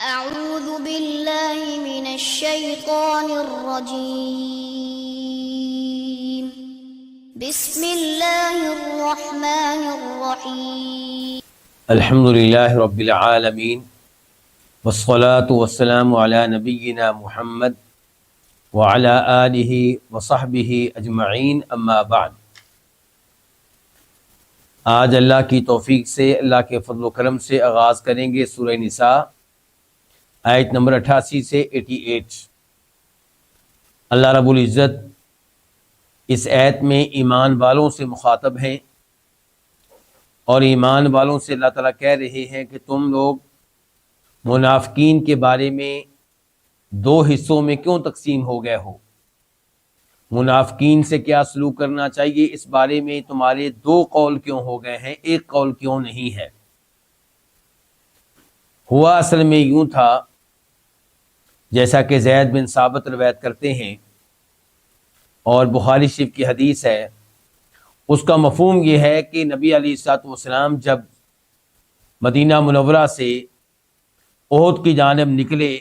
أعوذ بالله من الشيطان الرجيم. بسم الله الرحمن الرحيم. الحمد للہ رب العالمین والصلاة والسلام علی نبینا محمد وعلی آلہ وصحبہ اجمعین، اما بعد۔ آج اللہ کی توفیق سے، اللہ کے فضل و کرم سے آغاز کریں گے سورہ نساء، آیت نمبر 88 سے 88۔ اللہ رب العزت اس آیت میں ایمان والوں سے مخاطب ہیں، اور ایمان والوں سے اللہ تعالیٰ کہہ رہے ہیں کہ تم لوگ منافقین کے بارے میں دو حصوں میں کیوں تقسیم ہو گئے ہو؟ منافقین سے کیا سلوک کرنا چاہیے، اس بارے میں تمہارے دو قول کیوں ہو گئے ہیں، ایک قول کیوں نہیں ہے؟ ہوا اصل میں یوں تھا، جیسا کہ زید بن ثابت روایت کرتے ہیں اور بخاری شریف کی حدیث ہے، اس کا مفہوم یہ ہے کہ نبی علیہ الصلوۃ والسلام جب مدینہ منورہ سے احد کی جانب نکلے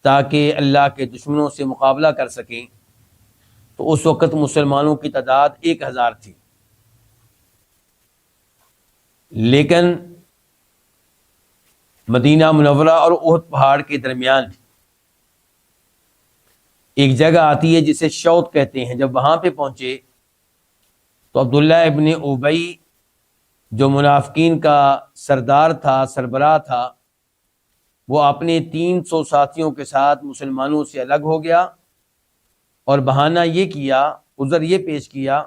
تاکہ اللہ کے دشمنوں سے مقابلہ کر سکیں، تو اس وقت مسلمانوں کی تعداد 1000 تھی، لیکن مدینہ منورہ اور احد پہاڑ کے درمیان ایک جگہ آتی ہے جسے شوط کہتے ہیں۔ جب وہاں پہ پہنچے تو عبداللہ ابن ابی جو منافقین کا سردار تھا، سربراہ تھا، وہ اپنے 300 ساتھیوں کے ساتھ مسلمانوں سے الگ ہو گیا اور بہانہ یہ کیا، عذر یہ پیش کیا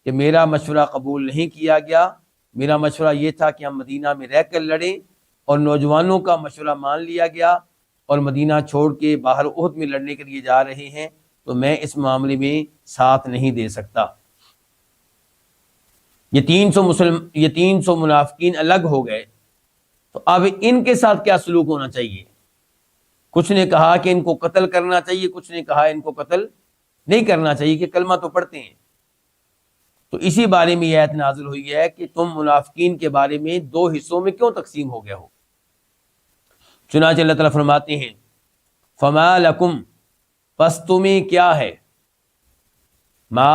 کہ میرا مشورہ قبول نہیں کیا گیا، میرا مشورہ یہ تھا کہ ہم مدینہ میں رہ کر لڑیں، اور نوجوانوں کا مشورہ مان لیا گیا اور مدینہ چھوڑ کے باہر احد میں لڑنے کے لیے جا رہے ہیں، تو میں اس معاملے میں ساتھ نہیں دے سکتا۔ یہ 300 منافقین الگ ہو گئے، تو اب ان کے ساتھ کیا سلوک ہونا چاہیے؟ کچھ نے کہا کہ ان کو قتل کرنا چاہیے، کچھ نے کہا ان کو قتل نہیں کرنا چاہیے کہ کلمہ تو پڑھتے ہیں۔ تو اسی بارے میں یہ آیت نازل ہوئی ہے کہ تم منافقین کے بارے میں دو حصوں میں کیوں تقسیم ہو گئے ہو؟ چنانچہ اللہ تعالیٰ فرماتے ہیں فما لکم، پس تمہیں کیا ہے؟ ما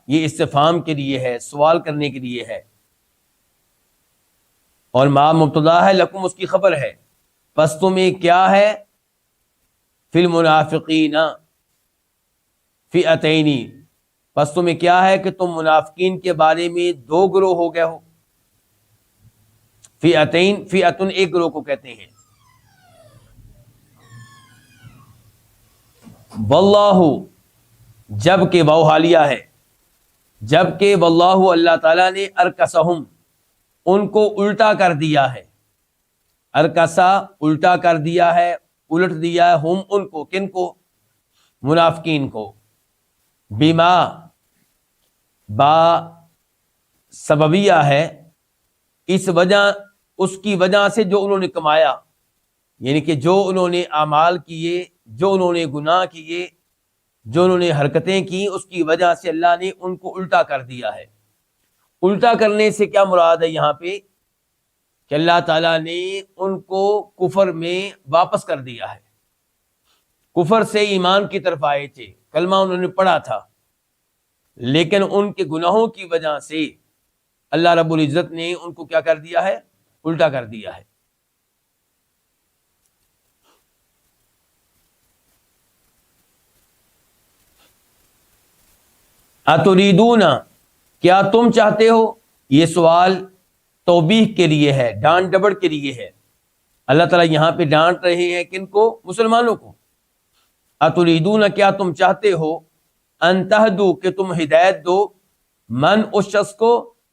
یہ استفہام کے لیے ہے، سوال کرنے کے لیے ہے، اور ما مبتدا ہے، لکم اس کی خبر ہے۔ پس تمہیں کیا ہے؟ فی المنافقین فئتین، پس تمہیں کیا ہے کہ تم منافقین کے بارے میں دو گروہ ہو گئے ہو۔ فئتین، فئتن ایک گروہ کو کہتے ہیں۔ واللہ، جب کہ واو حالیہ ہے، جب کہ واللہ اللہ تعالیٰ نے ارکسہم ان کو الٹا کر دیا ہے، ارکسا الٹا کر دیا ہے، الٹ دیا ہے، ہم ان کو، کن کو؟ منافقین کو، بما با سببیہ ہے، اس وجہ، اس کی وجہ سے جو انہوں نے کمایا، یعنی کہ جو انہوں نے اعمال کیے، جو انہوں نے گناہ کیے، جو انہوں نے حرکتیں کی، اس کی وجہ سے اللہ نے ان کو الٹا کر دیا ہے۔ الٹا کرنے سے کیا مراد ہے یہاں پہ؟ کہ اللہ تعالیٰ نے ان کو کفر میں واپس کر دیا ہے۔ کفر سے ایمان کی طرف آئے تھے، کلمہ انہوں نے پڑھا تھا، لیکن ان کے گناہوں کی وجہ سے اللہ رب العزت نے ان کو کیا کر دیا ہے؟ الٹا کر دیا ہے۔ اتریدون، کیا تم چاہتے ہو؟ یہ سوال توبیخ کے لیے ہے، ڈانٹ ڈپٹ کے لیے ہے۔ اللہ تعالیٰ یہاں پہ ڈانٹ رہے ہیں کن کو؟ مسلمانوں کو۔ اتریدون، کیا تم چاہتے ہو؟ ان تہدو، کہ تم ہدایت دو، من، اس شخص کو،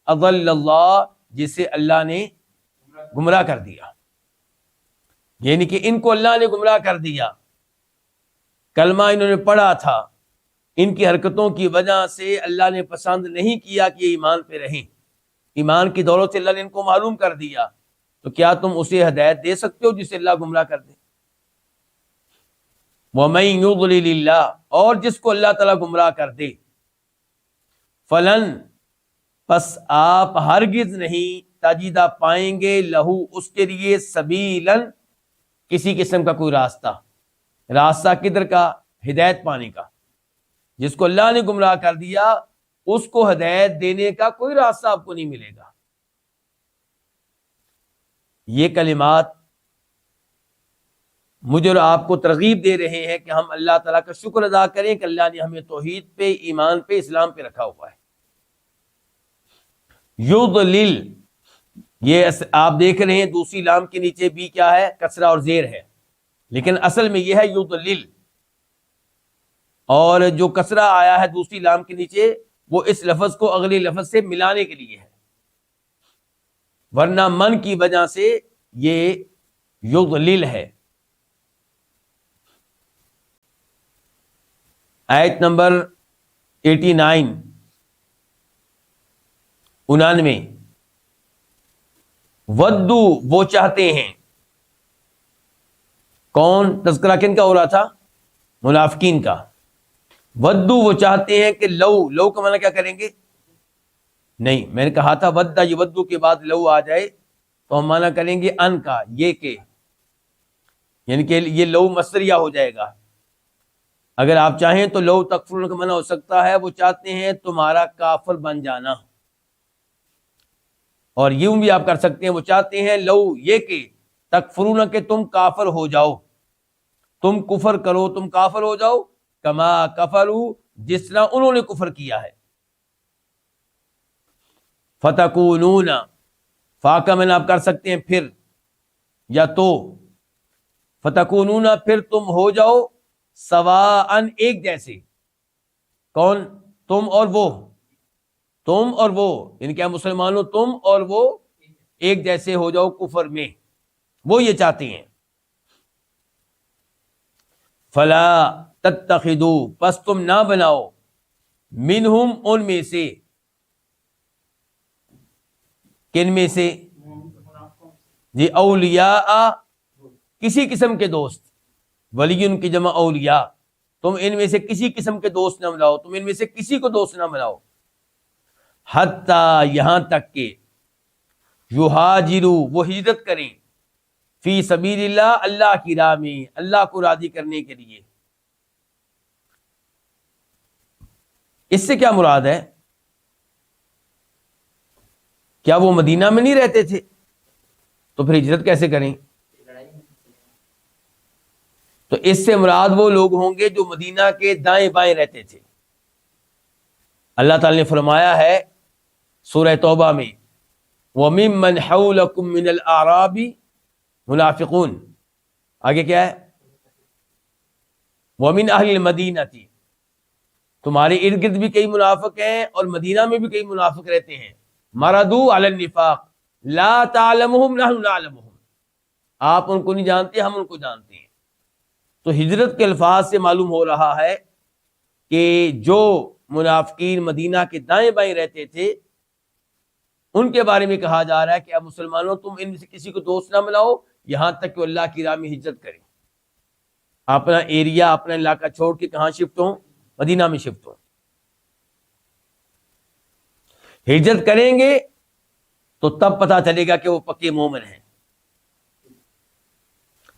اضل اللہ، جسے اللہ نے گمراہ کر دیا، یعنی کہ ان کو اللہ نے گمراہ کر دیا، کلمہ انہوں نے پڑھا تھا، ان کی حرکتوں کی وجہ سے اللہ نے پسند نہیں کیا کہ یہ ایمان پہ رہیں، ایمان کی دولت سے اللہ نے ان کو معلوم کر دیا، تو کیا تم اسے ہدایت دے سکتے ہو جسے اللہ گمراہ کر دے؟ وَمَن يُضْلِلِ اللَّهُ، اور جس کو اللہ تعالیٰ گمراہ کر دے، فلن، پس آپ ہرگز نہیں، تجدہ پائیں گے، لہو اس کے لیے، سبیلاً کسی قسم کا کوئی راستہ کدھر کا؟ ہدایت پانے کا. جس کو اللہ نے گمراہ کر دیا اس کو ہدایت دینے کا کوئی راستہ آپ کو نہیں ملے گا. یہ کلمات مجھے اور آپ کو ترغیب دے رہے ہیں کہ ہم اللہ تعالیٰ کا شکر ادا کریں کہ اللہ نے ہمیں توحید پہ، ایمان پہ، اسلام پہ رکھا ہوا ہے. یضلل، یہ آپ دیکھ رہے ہیں دوسری لام کے نیچے بھی کیا ہے؟ کسرہ اور زیر ہے، لیکن اصل میں یہ ہے یضلل. اور جو کسرہ آیا ہے دوسری لام کے نیچے وہ اس لفظ کو اگلے لفظ سے ملانے کے لیے ہے، ورنہ من کی وجہ سے یہ یضلل ہے. آیت نمبر 89 99. ودو، وہ چاہتے ہیں. کون؟ تذکرہ کن کا ہو رہا تھا؟ منافقین کا. ودو، وہ چاہتے ہیں کہ لو کا معنی کیا کریں گے؟ نہیں، میں نے کہا تھا ودہ، یہ ودو کے بعد لو آ جائے تو ہم معنی کریں گے ان کا، یہ کہ یعنی کہ یہ لو مصدریہ ہو جائے گا. اگر آپ چاہیں تو لو تکفرون کا معنی ہو سکتا ہے وہ چاہتے ہیں تمہارا کافر بن جانا. اور یوں بھی آپ کر سکتے ہیں وہ چاہتے ہیں لو، یہ کہ تکفرون کہ تم کافر ہو جاؤ، تم کفر کرو، تم کافر ہو جاؤ، کما کفروا، جس طرح انہوں نے کفر کیا ہے. فتکونون، فا کا معنی آپ کر سکتے ہیں پھر یا تو. فتکونون، پھر تم ہو جاؤ، سواءً، ایک جیسے. کون؟ تم اور وہ. تم اور وہ یعنی کیا مسلمانوں؟ تم اور وہ ایک جیسے ہو جاؤ کفر میں، وہ یہ چاہتے ہیں. فلا تتخذوا، پس تم نہ بناؤ، منہم، ان میں سے. کن میں سے؟ جی اولیاء، کسی قسم کے دوست. ولی ان کی جمع اولیاء. تم ان میں سے کسی قسم کے دوست نہ بناؤ، تم ان میں سے کسی کو دوست نہ بناؤ. حتی، یہاں تک کہ یہاجروا، وہ ہجرت کریں، فی سبیل اللہ، اللہ کی راہ میں، اللہ کو راضی کرنے کے لیے. اس سے کیا مراد ہے؟ کیا وہ مدینہ میں نہیں رہتے تھے تو پھر ہجرت کیسے کریں؟ تو اس سے مراد وہ لوگ ہوں گے جو مدینہ کے دائیں بائیں رہتے تھے. اللہ تعالی نے فرمایا ہے سورہ توبہ میں وَمِمَّنْ حَوْلَكُمْ مِنَ الْأَعْرَابِ منافقون. آگے کیا ہے؟ وَمِنْ أَهْلِ الْمَدِينَةِ، تمہارے ارد گرد بھی کئی منافق ہیں اور مدینہ میں بھی کئی منافق رہتے ہیں. مَرَدُوا عَلَى النِّفَاقِ لَا تَعْلَمُهُمْ نَحْنُ نَعْلَمُهُمْ، آپ ان کو نہیں جانتے، ہم ان کو جانتے ہیں. تو ہجرت کے الفاظ سے معلوم ہو رہا ہے کہ جو منافقین مدینہ کے دائیں بائیں رہتے تھے ان کے بارے میں کہا جا رہا ہے کہ اب مسلمانوں تم ان میں سے کسی کو دوست نہ بناؤ یہاں تک کہ اللہ کی راہ میں ہجرت کریں، اپنا ایریا، اپنا علاقہ چھوڑ کے کہاں شفٹ ہوں؟ مدینہ میں شفٹ ہوں. ہجرت کریں گے تو تب پتہ چلے گا کہ وہ پکے مومن ہیں،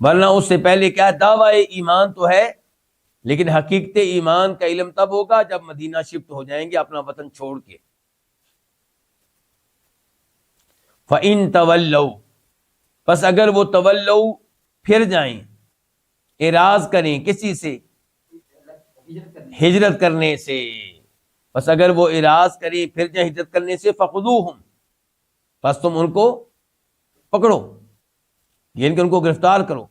ورنہ اس سے پہلے کیا دعوی ایمان تو ہے لیکن حقیقت ایمان کا علم تب ہوگا جب مدینہ شفٹ ہو جائیں گے اپنا وطن چھوڑ کے. فَإِن تَوَلَّوْا، پس اگر وہ تولوا، پھر جائیں، اعراض کریں، کسی سے؟ ہجرت کرنے سے. پس اگر وہ اعراض کریں پھر جائیں ہجرت کرنے سے، فَخُذُوهُمْ، پس تم ان کو پکڑو، یعنی کہ ان کو گرفتار کرو.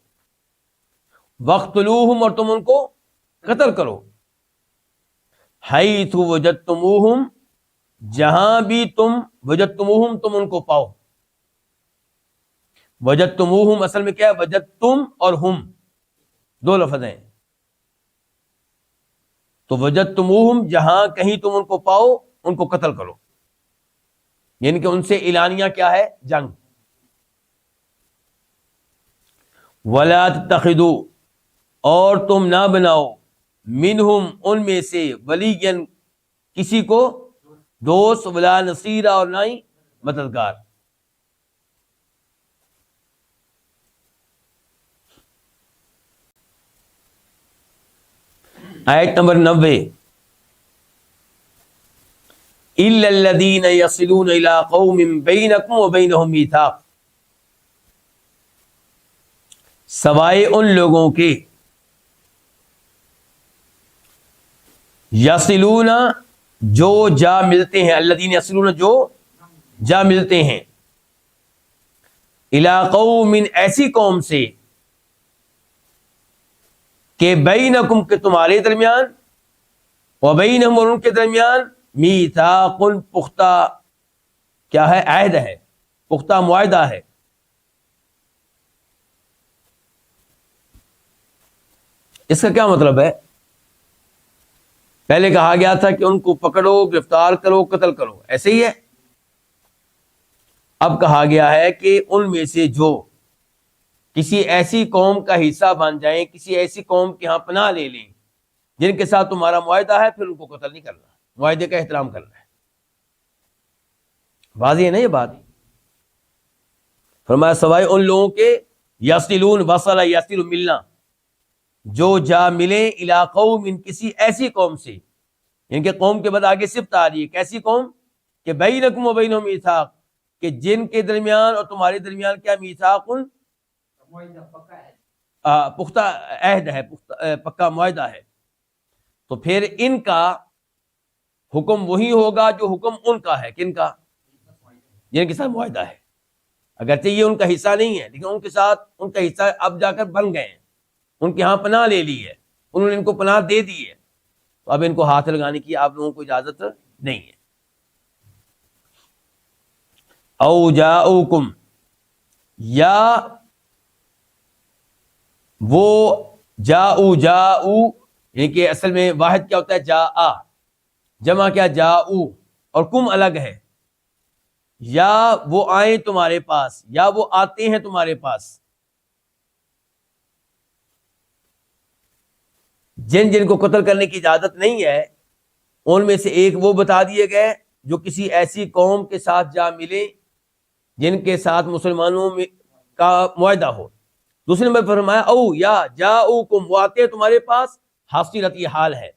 وَاقْتُلُوهُمْ، اور تم ان کو قتل کرو. حَيْثُ وَجَدْتُمُوهُمْ، جہاں بھی تم، وجدتموہم، تم ان کو پاؤ. وجدتموہم اصل میں کیا ہے؟ وجدتم اور ہم دو لفظ ہیں. تو وجدتموہم، جہاں کہیں تم ان کو پاؤ ان کو قتل کرو، یعنی کہ ان سے اعلانیہ کیا ہے؟ جنگ. وَلَا تَتَّخِذُوا، اور تم نہ بناؤ، منہم، ان میں سے، ولیًا، کسی کو دوست، ولا نصیرہ، اور نہ ہی مددگار. آیت نمبر 90 الا الذين يصلون الى قوم بينكم وبينهم ميثاق، سوائے ان لوگوں کے یصلون جو جا ملتے ہیں، الذین یصلون جو جا ملتے ہیں، الی قوم ایسی قوم سے کہ بینکم کہ تمہارے درمیان، وبینہم اور ان کے درمیان میثاق پختہ کیا ہے؟ عہد ہے، پختہ معاہدہ ہے۔ اس کا کیا مطلب ہے؟ پہلے کہا گیا تھا کہ ان کو پکڑو، گرفتار کرو، قتل کرو، ایسے ہی ہے۔ اب کہا گیا ہے کہ ان میں سے جو کسی ایسی قوم کا حصہ بن جائیں، کسی ایسی قوم کے ہاں پناہ لے لیں جن کے ساتھ تمہارا معاہدہ ہے، پھر ان کو قتل نہیں کرنا، معاہدے کا احترام کرنا ہے۔ واضح ہے نا یہ بات؟ فرمایا سوائے ان لوگوں کے یصلون، وصل یصل ملنا، جو جا ملے الی قوم کسی ایسی قوم سے، ان کے قوم کے بعد آگے صفت آ رہی ہے، کیسی قوم کہ بینکم و بینہم میثاق، کہ جن کے درمیان اور تمہارے درمیان کیا میثاق، پختہ عہد ہے، پکا معاہدہ ہے، تو پھر ان کا حکم وہی ہوگا جو حکم ان کا ہے۔ کن کا؟ جن کے ساتھ معاہدہ ہے، اگرچہ یہ ان کا حصہ نہیں ہے لیکن ان کے ساتھ ان کا حصہ اب جا کر بن گئے ہیں، ان کے ہاں پناہ لے لی ہے، انہوں نے ان کو پناہ دے دی ہے، تو اب ان کو ہاتھ لگانے کی آپ لوگوں کو اجازت نہیں ہے۔ او جاؤکم، یا وہ جاؤ یعنی کہ اصل میں واحد کیا ہوتا ہے؟ جاء، جمع کیا؟ جاؤ، اور کم الگ ہے۔ یا وہ آئیں تمہارے پاس، یا وہ آتے ہیں تمہارے پاس، جن جن کو قتل کرنے کی اجازت نہیں ہے ان میں سے ایک وہ بتا دیے گئے جو کسی ایسی قوم کے ساتھ جا ملے جن کے ساتھ مسلمانوں میں کا معاہدہ ہو۔ دوسرے نمبر پر فرمایا او یا جاؤکم، وہ آتے ہیں تمہارے پاس، حاصلت یہ حال ہے،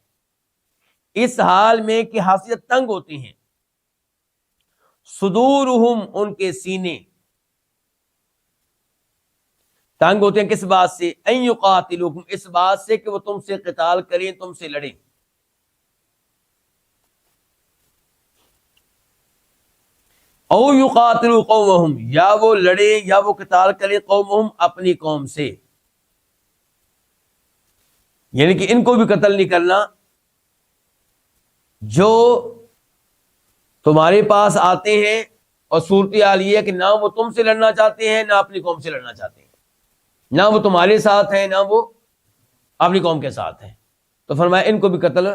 اس حال میں کہ حاصلت تنگ ہوتی ہیں، صدورہم ان کے سینے تنگ ہوتے ہیں، کس بات سے؟ ان یقاتلوکم، اس بات سے کہ وہ تم سے قتال کریں، تم سے لڑیں۔ او یقاتلوا قومہم، یا وہ لڑیں یا وہ قتال کریں قومہم، اپنی قوم سے، یعنی کہ ان کو بھی قتل نہیں کرنا جو تمہارے پاس آتے ہیں، اور صورتحال یہ ہے کہ نہ وہ تم سے لڑنا چاہتے ہیں نہ اپنی قوم سے لڑنا چاہتے ہیں، نہ وہ تمہارے ساتھ ہیں نہ وہ اپنی قوم کے ساتھ ہیں، تو فرمایا ان کو بھی قتل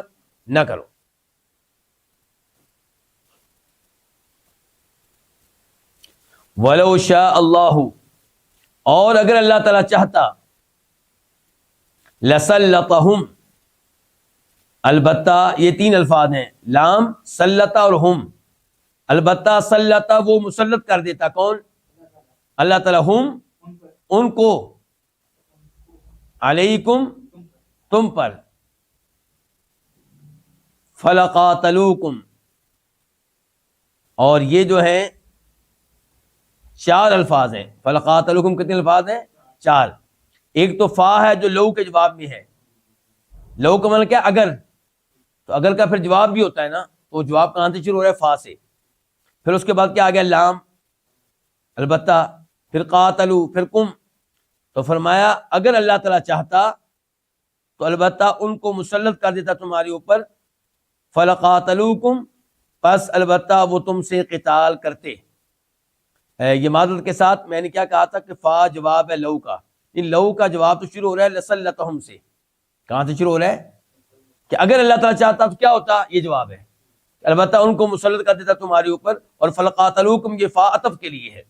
نہ کرو۔ وَلَوْ شَاءَ اللَّهُ، اور اگر اللہ تعالیٰ چاہتا، لَسَلَّطَهُمْ، البتہ یہ تین الفاظ ہیں، لام، سلطہ اور ہم، البتہ سلطہ وہ مسلط کر دیتا، کون؟ اللہ تعالیٰ، ہم ان کو، علیکم تم پر، فلقاتلوکم، اور یہ جو ہیں چار الفاظ ہیں، فلقاتلوکم کتنے الفاظ ہیں؟ چار۔ ایک تو فا ہے جو لو کے جواب میں ہے، لو کا مطلب کیا؟ اگر، تو اگر کا پھر جواب بھی ہوتا ہے نا، تو جواب کہاں سے شروع ہو رہا ہے؟ فا سے۔ پھر اس کے بعد کیا آ گیا؟ لام، البتہ، پھر قاتلو، پھر کم۔ تو فرمایا اگر اللہ تعالیٰ چاہتا تو البتہ ان کو مسلط کر دیتا تمہارے اوپر، فلقاتلوکم، پس البتہ وہ تم سے قتال کرتے۔ یہ معذرت کے ساتھ میں نے کیا کہا تھا کہ فا جواب ہے لو کا، ان لو کا جواب تو شروع ہو رہا ہے لسلتہم سے۔ کہاں سے شروع ہو رہا ہے؟ کہ اگر اللہ تعالیٰ چاہتا تو کیا ہوتا؟ یہ جواب ہے، البتہ ان کو مسلط کر دیتا تمہارے اوپر، اور فلقاتلوکم یہ فا عطف کے لیے ہے،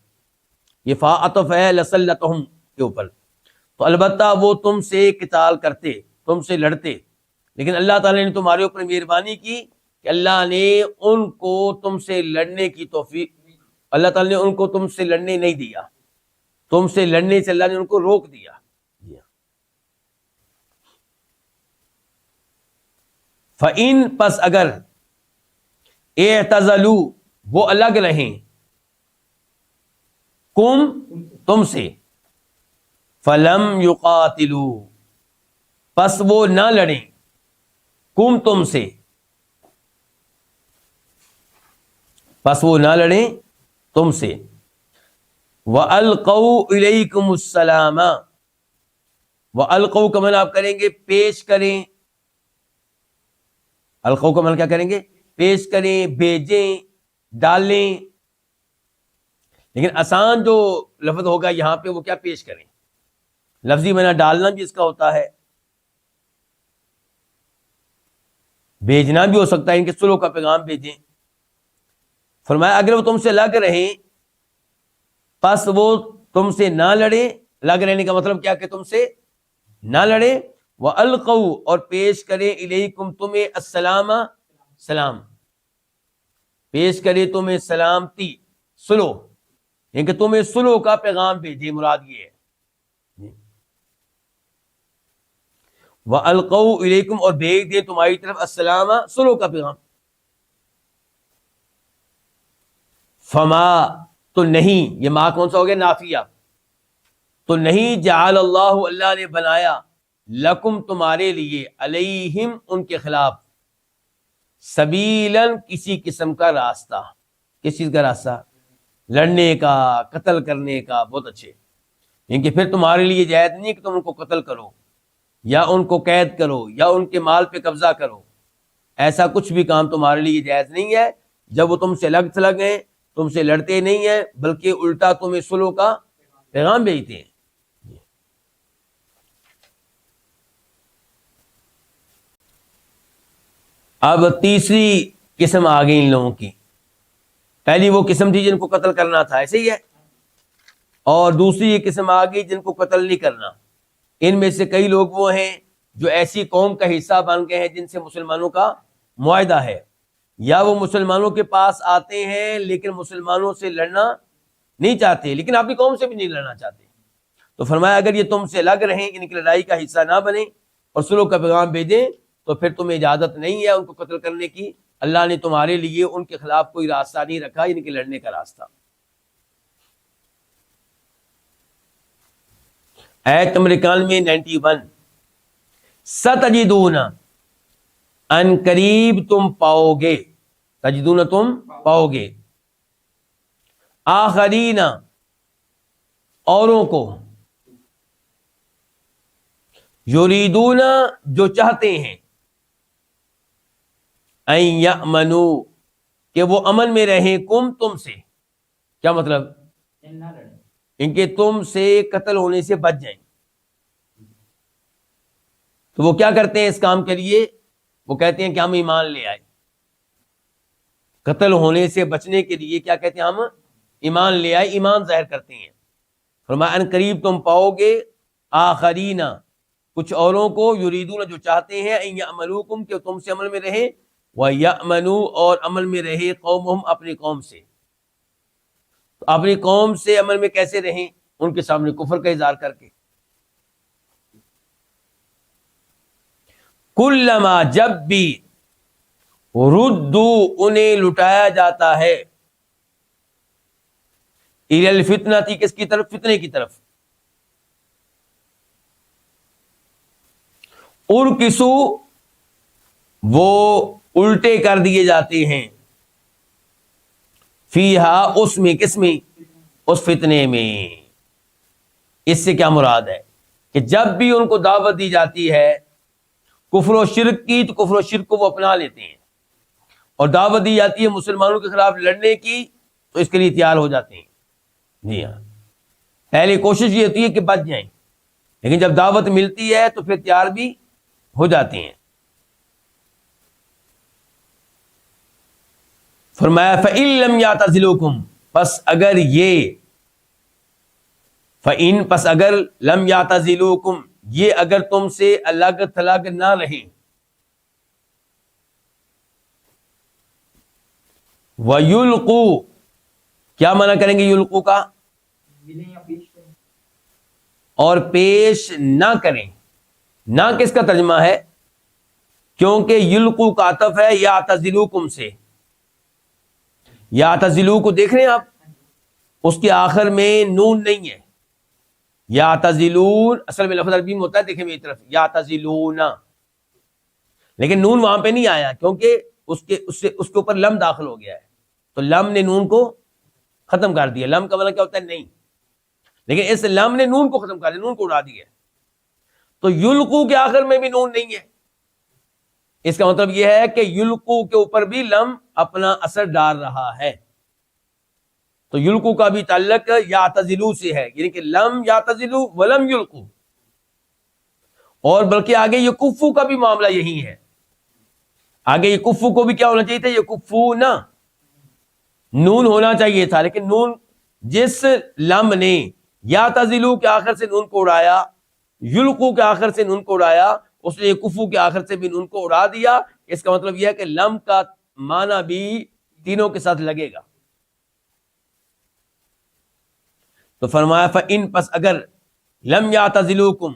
یہ فا عطف ہے لسلتہم کے اوپر، تو البتہ وہ تم سے قتال کرتے، تم سے لڑتے، لیکن اللہ تعالیٰ نے تمہارے اوپر مہربانی کی کہ اللہ نے ان کو تم سے لڑنے کی توفیق، اللہ تعالیٰ نے ان کو تم سے لڑنے نہیں دیا، تم سے لڑنے سے اللہ نے ان کو روک دیا۔ فَإِن پس اگر اعتزلوا وہ الگ رہیں کم تم سے فلم یقاتلوا پس وہ نہ لڑیں کم تم سے پس وہ نہ لڑیں تم سے وَأَلْقَوْا إِلَيْكُمُ السَّلَامَ وَأَلْقَوْا کا معنی آپ کریں گے پیش کریں، القوا کا معنی کیا کریں گے؟ پیش کریں، بھیجیں، ڈالیں، لیکن آسان جو لفظ ہوگا یہاں پہ وہ کیا پیش کریں، لفظی معنی ڈالنا بھی اس کا ہوتا ہے، بھیجنا بھی ہو سکتا ہے، ان کے صلح کا پیغام بھیجیں۔ فرمایا اگر وہ تم سے لگ رہیں پس وہ تم سے نہ لڑیں، لگ رہنے کا مطلب کیا کہ تم سے نہ لڑیں، وَأَلْقَوْا اور پیش کریں الیکم تمہیں السلام سلام، پیش کرے تمہیں سلامتی صلح، یعنی کہ تمہیں صلح کا پیغام بھیجے، مراد یہ ہے۔ وَأَلْقَوْا إِلَيْكُمْ اور بھیج دیں تمہاری طرف السلام صلح کا پیغام۔ فما تو نہیں، یہ ما کون سا ہو گیا؟ نافیہ، تو نہیں جعل اللہ اللہ نے بنایا لکم تمہارے لیے علیہم ان کے خلاف سبیلاً کسی قسم کا راستہ، کس چیز کا راستہ؟ لڑنے کا، قتل کرنے کا، بہت اچھے، کیونکہ پھر تمہارے لیے جائز نہیں کہ تم ان کو قتل کرو یا ان کو قید کرو یا ان کے مال پہ قبضہ کرو، ایسا کچھ بھی کام تمہارے لیے جائز نہیں ہے جب وہ تم سے لگ تھلگ ہیں، تم سے لڑتے نہیں ہیں بلکہ الٹا تمہیں صلح کا پیغام بھیجتے ہیں۔ اب تیسری قسم آ گئی ان لوگوں کی، پہلی وہ قسم تھی جن کو قتل کرنا تھا، ایسے ہی ہے، اور دوسری یہ قسم آ گئی جن کو قتل نہیں کرنا۔ ان میں سے کئی لوگ وہ ہیں جو ایسی قوم کا حصہ بن گئے ہیں جن سے مسلمانوں کا معاہدہ ہے، یا وہ مسلمانوں کے پاس آتے ہیں لیکن مسلمانوں سے لڑنا نہیں چاہتے، لیکن اپنی قوم سے بھی نہیں لڑنا چاہتے۔ تو فرمایا اگر یہ تم سے لگ رہے ہیں، ان کی لڑائی کا حصہ نہ بنیں اور صلح کا پیغام بھیجیں، تو پھر تمہیں اجازت نہیں ہے ان کو قتل کرنے کی۔ اللہ نے تمہارے لیے ان کے خلاف کوئی راستہ نہیں رکھا، ان کے لڑنے کا راستہ۔ ایت نمبر 91 ستجدون ان قریب تم پاؤ گے، تجدون تم پاؤ گے، آخرین اوروں کو، یریدون جو چاہتے ہیں، ان یأمنوا کہ وہ امن میں رہیں کم تم سے، کیا مطلب؟ ان کے تم سے قتل ہونے سے بچ جائیں۔ تو وہ کیا کرتے ہیں اس کام کے لیے؟ وہ کہتے ہیں کہ ہم ایمان لے آئے، قتل ہونے سے بچنے کے لیے کیا کہتے ہیں؟ ہم ایمان لے آئے، ایمان ظاہر کرتے ہیں۔ فرمایا ان قریب تم پاؤ گے آخرین کچھ اوروں کو، یریدون جو چاہتے ہیں، ان یأمنوکم کہ تم سے عمل میں رہیں، وَيَأْمَنُوا اور عمل میں رہے قومہم اپنی قوم سے۔ تو اپنی قوم سے عمل میں کیسے رہیں؟ ان کے سامنے کفر کا اظہار کر کے۔ کلما جب بھی ردو انہیں لٹایا جاتا ہے، الی الفتنۃ کس کی طرف؟ فتنے کی طرف، ارکسو وہ الٹے کر دیے جاتے ہیں، فیہا اس میں، کس میں؟ اس فتنے میں۔ اس سے کیا مراد ہے کہ جب بھی ان کو دعوت دی جاتی ہے کفر و شرک کی، تو کفر و شرک کو وہ اپنا لیتے ہیں، اور دعوت دی جاتی ہے مسلمانوں کے خلاف لڑنے کی تو اس کے لیے تیار ہو جاتے ہیں۔ جی ہاں، پہلی کوشش یہ ہوتی ہے کہ بچ جائیں، لیکن جب دعوت ملتی ہے تو پھر تیار بھی ہو جاتے ہیں۔ فرمایا فَإِن لَمْ يَعْتَزِلُوكُمْ پس اگر یہ، فَإِن پس اگر، لَمْ يَعْتَزِلُوكُمْ یہ اگر تم سے الگ تھلگ نہ رہیں، وَيُلْقُوا کیا منع کریں گے یلقو کا؟ اور پیش نہ کریں، نہ کس کا ترجمہ ہے؟ کیونکہ یلقو کا عطف ہے یعتزلوکم سے. یعتزلو کو دیکھ رہے ہیں آپ, اس کے آخر میں نون نہیں ہے. یعتزلون اصل میں لفظ عربی میں ہوتا ہے, دیکھیں میری طرف, یعتزلون, لیکن نون وہاں پہ نہیں آیا کیونکہ اس کے اوپر لم داخل ہو گیا ہے, تو لم نے نون کو ختم کر دیا. لم کا مطلب کیا ہوتا ہے؟ نہیں. لیکن اس لم نے نون کو ختم کر دیا, نون کو اڑا دیا. تو یلقو کے آخر میں بھی نون نہیں ہے. اس کا مطلب یہ ہے کہ یلقو کے اوپر بھی لم اپنا اثر ڈال رہا ہے. تو یلقو کا بھی تعلق یعتزلو سے ہے, یعنی کہ لم یعتزلو ولم یلقو. اور بلکہ آگے یکفو کا بھی معاملہ یہی ہے. آگے یکفو کو بھی کیا ہونا چاہیے تھا؟ یکفونا, نون ہونا چاہیے تھا, لیکن نون جس لم نے یعتزلو کے آخر سے نون کو اڑایا, یلقو کے آخر سے نون کو اڑایا, اس نے یکفو کے آخر سے بھی نون کو اڑا دیا. اس کا مطلب یہ ہے کہ لم کا معنی بھی تینوں کے ساتھ لگے گا. تو فرمایا فَإِن, پس اگر لم یعتزلوکم,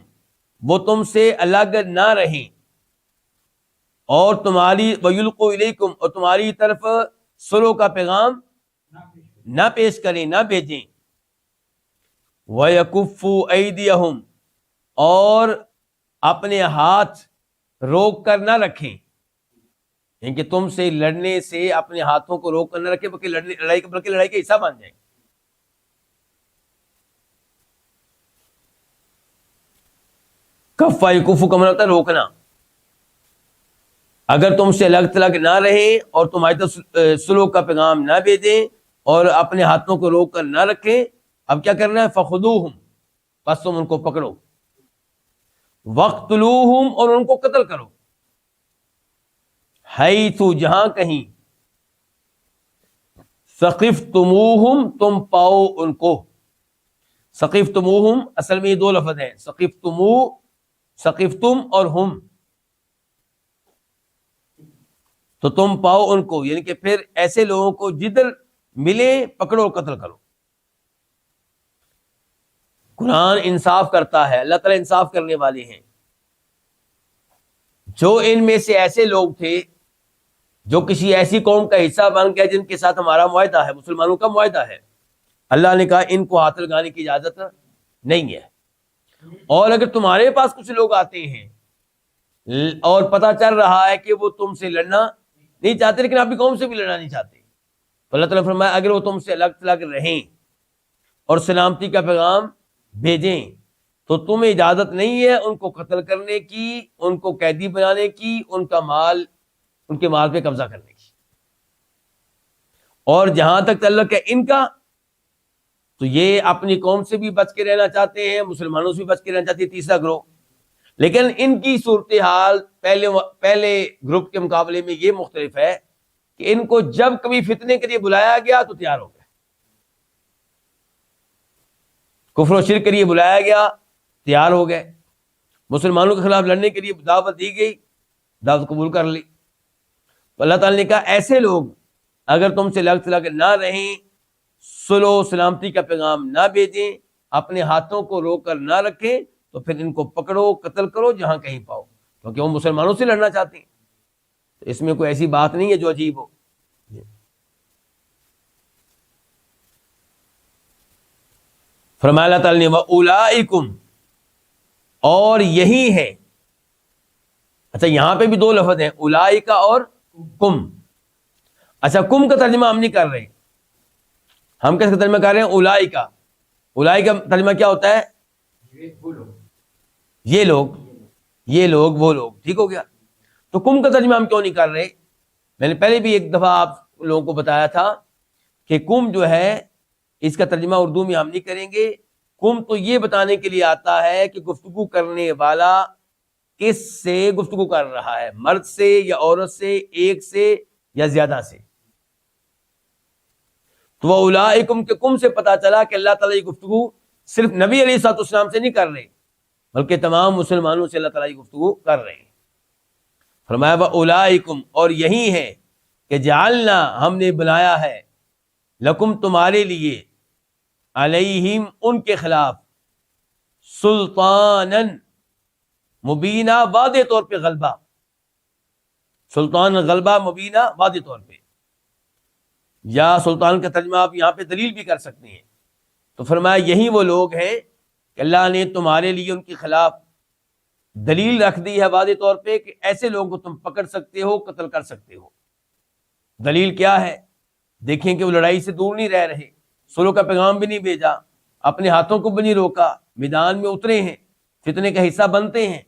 وہ تم سے الگ نہ رہیں, اور تمہاری وَیُلْقُوا إِلَيْكُمْ, اور تمہاری طرف صلح کا پیغام نہ پیش کریں, نہ بھیجیں, وَيَكُفُّوا أَيْدِيَهُمْ, اور اپنے ہاتھ روک کر نہ رکھیں, یعنی کہ تم سے لڑنے سے اپنے ہاتھوں کو روک کر نہ رکھیں, بلکہ لڑائی کا حصہ بن جائیں. کفا یکفو کا مطلب ہوتا ہے روکنا. اگر تم سے الگ تلگ نہ رہیں اور تمہاری طرف صلح کا پیغام نہ بھیجیں اور اپنے ہاتھوں کو روک کر نہ رکھیں, اب کیا کرنا ہے؟ فخذوہم, بس تم ان کو پکڑو, وقتلوہم, اور ان کو قتل کرو, حیث, جہاں کہیں, ثقفتموہم, تم پاؤ ان کو. ثقفتموہم اصل میں یہ دو لفظ ہیں, ثقفتمو, ثقفتم اور ہم, تو تم پاؤ ان کو, یعنی کہ پھر ایسے لوگوں کو جدھر ملے پکڑو اور قتل کرو. قرآن انصاف کرتا ہے, اللہ تعالیٰ انصاف کرنے والے ہیں. جو ان میں سے ایسے لوگ تھے جو کسی ایسی قوم کا حصہ بن گئے جن کے ساتھ ہمارا معاہدہ ہے, مسلمانوں کا معاہدہ ہے, اللہ نے کہا ان کو ہاتھ لگانے کی اجازت نہیں ہے. اور اگر تمہارے پاس کچھ لوگ آتے ہیں اور پتہ چل رہا ہے کہ وہ تم سے لڑنا نہیں چاہتے لیکن اپنی قوم سے بھی لڑنا نہیں چاہتے, تو اللہ تعالیٰ نے فرمایا اگر وہ تم سے الگ تلگ رہیں اور سلامتی کا پیغام بھیجیں تو تمہیں اجازت نہیں ہے ان کو قتل کرنے کی, ان کو قیدی بنانے کی, ان کے مال پہ قبضہ کرنے کی. اور جہاں تک تعلق ہے ان کا, تو یہ اپنی قوم سے بھی بچ کے رہنا چاہتے ہیں, مسلمانوں سے بھی بچ کے رہنا چاہتے ہیں, تیسرا گروہ. لیکن ان کی صورتحال پہلے گروپ کے مقابلے میں یہ مختلف ہے کہ ان کو جب کبھی فتنے کے لیے بلایا گیا تو تیار ہو گئے, کفر و شرک کے لیے بلایا گیا تیار ہو گئے, مسلمانوں کے خلاف لڑنے کے لیے دعوت دی گئی, دعوت قبول کر لی. تو اللہ تعالیٰ نے کہا ایسے لوگ اگر تم سے لگ تلگ نہ رہیں, صلح و سلامتی کا پیغام نہ بھیجیں, اپنے ہاتھوں کو روک کر نہ رکھیں, تو پھر ان کو پکڑو, قتل کرو جہاں کہیں پاؤ, کیونکہ وہ مسلمانوں سے لڑنا چاہتے ہیں. تو اس میں کوئی ایسی بات نہیں ہے جو عجیب ہو. فرمایا اللہ تعالیٰ نے وَأُولَئِكُمْ, اور یہی ہے. اچھا یہاں پہ بھی دو لفظ ہیں, اولائکا اور کم. اچھا کم کا ترجمہ ہم نہیں کر رہے, ہم کس کا ترجمہ کر رہے ہیں؟ اولائکا. اولائکا ترجمہ کیا ہوتا ہے؟ یہ لوگ, وہ لوگ. ٹھیک ہو گیا. تو کم کا ترجمہ ہم کیوں نہیں کر رہے؟ میں نے پہلے بھی ایک دفعہ آپ لوگوں کو بتایا تھا کہ کم جو ہے اس کا ترجمہ اردو میں ہم نہیں کریں گے. کم تو یہ بتانے کے لیے آتا ہے کہ گفتگو کرنے والا کس سے گفتگو کر رہا ہے, مرد سے یا عورت سے, ایک سے یا زیادہ سے. تو وہ اولائکم کے کم سے پتا چلا کہ اللہ تعالیٰ یہ گفتگو صرف نبی علیہ الصلوۃ والسلام سے نہیں کر رہے بلکہ تمام مسلمانوں سے اللہ تعالیٰ یہ گفتگو کر رہے ہیں. فرمایا وَأُولَئِكُمْ, اور یہی ہے کہ جعلنا, ہم نے بنایا ہے, لکم تمہارے لیے, علیہم ان کے خلاف, سلطانن مبینہ, واضح طور پہ غلبہ. سلطان غلبہ مبینہ واضح طور پہ، یا سلطان کا ترجمہ آپ یہاں پہ دلیل بھی کر سکتے ہیں۔ تو فرمایا یہی وہ لوگ ہیں کہ اللہ نے تمہارے لیے ان کے خلاف دلیل رکھ دی ہے واضح طور پہ کہ ایسے لوگوں کو تم پکڑ سکتے ہو، قتل کر سکتے ہو۔ دلیل کیا ہے؟ دیکھیں کہ وہ لڑائی سے دور نہیں رہ رہے، صلح کا پیغام بھی نہیں بھیجا، اپنے ہاتھوں کو بھی نہیں روکا، میدان میں اترے ہیں، فتنے کا حصہ بنتے ہیں،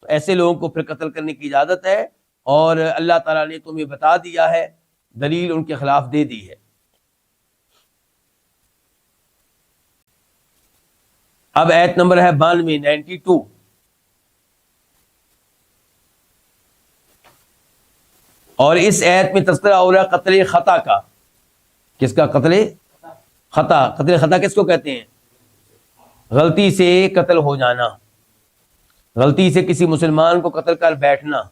تو ایسے لوگوں کو پھر قتل کرنے کی اجازت ہے، اور اللہ تعالیٰ نے تمہیں بتا دیا ہے، دلیل ان کے خلاف دے دی ہے۔ اب آیت نمبر ہے 92 92، اور اس آیت میں تذکرہ ہو رہا ہے قتل خطا کا۔ کس کا؟ قتل خطا۔ قتل خطا کس کو کہتے ہیں؟ غلطی سے قتل ہو جانا، غلطی سے کسی مسلمان کو قتل کر بیٹھنا،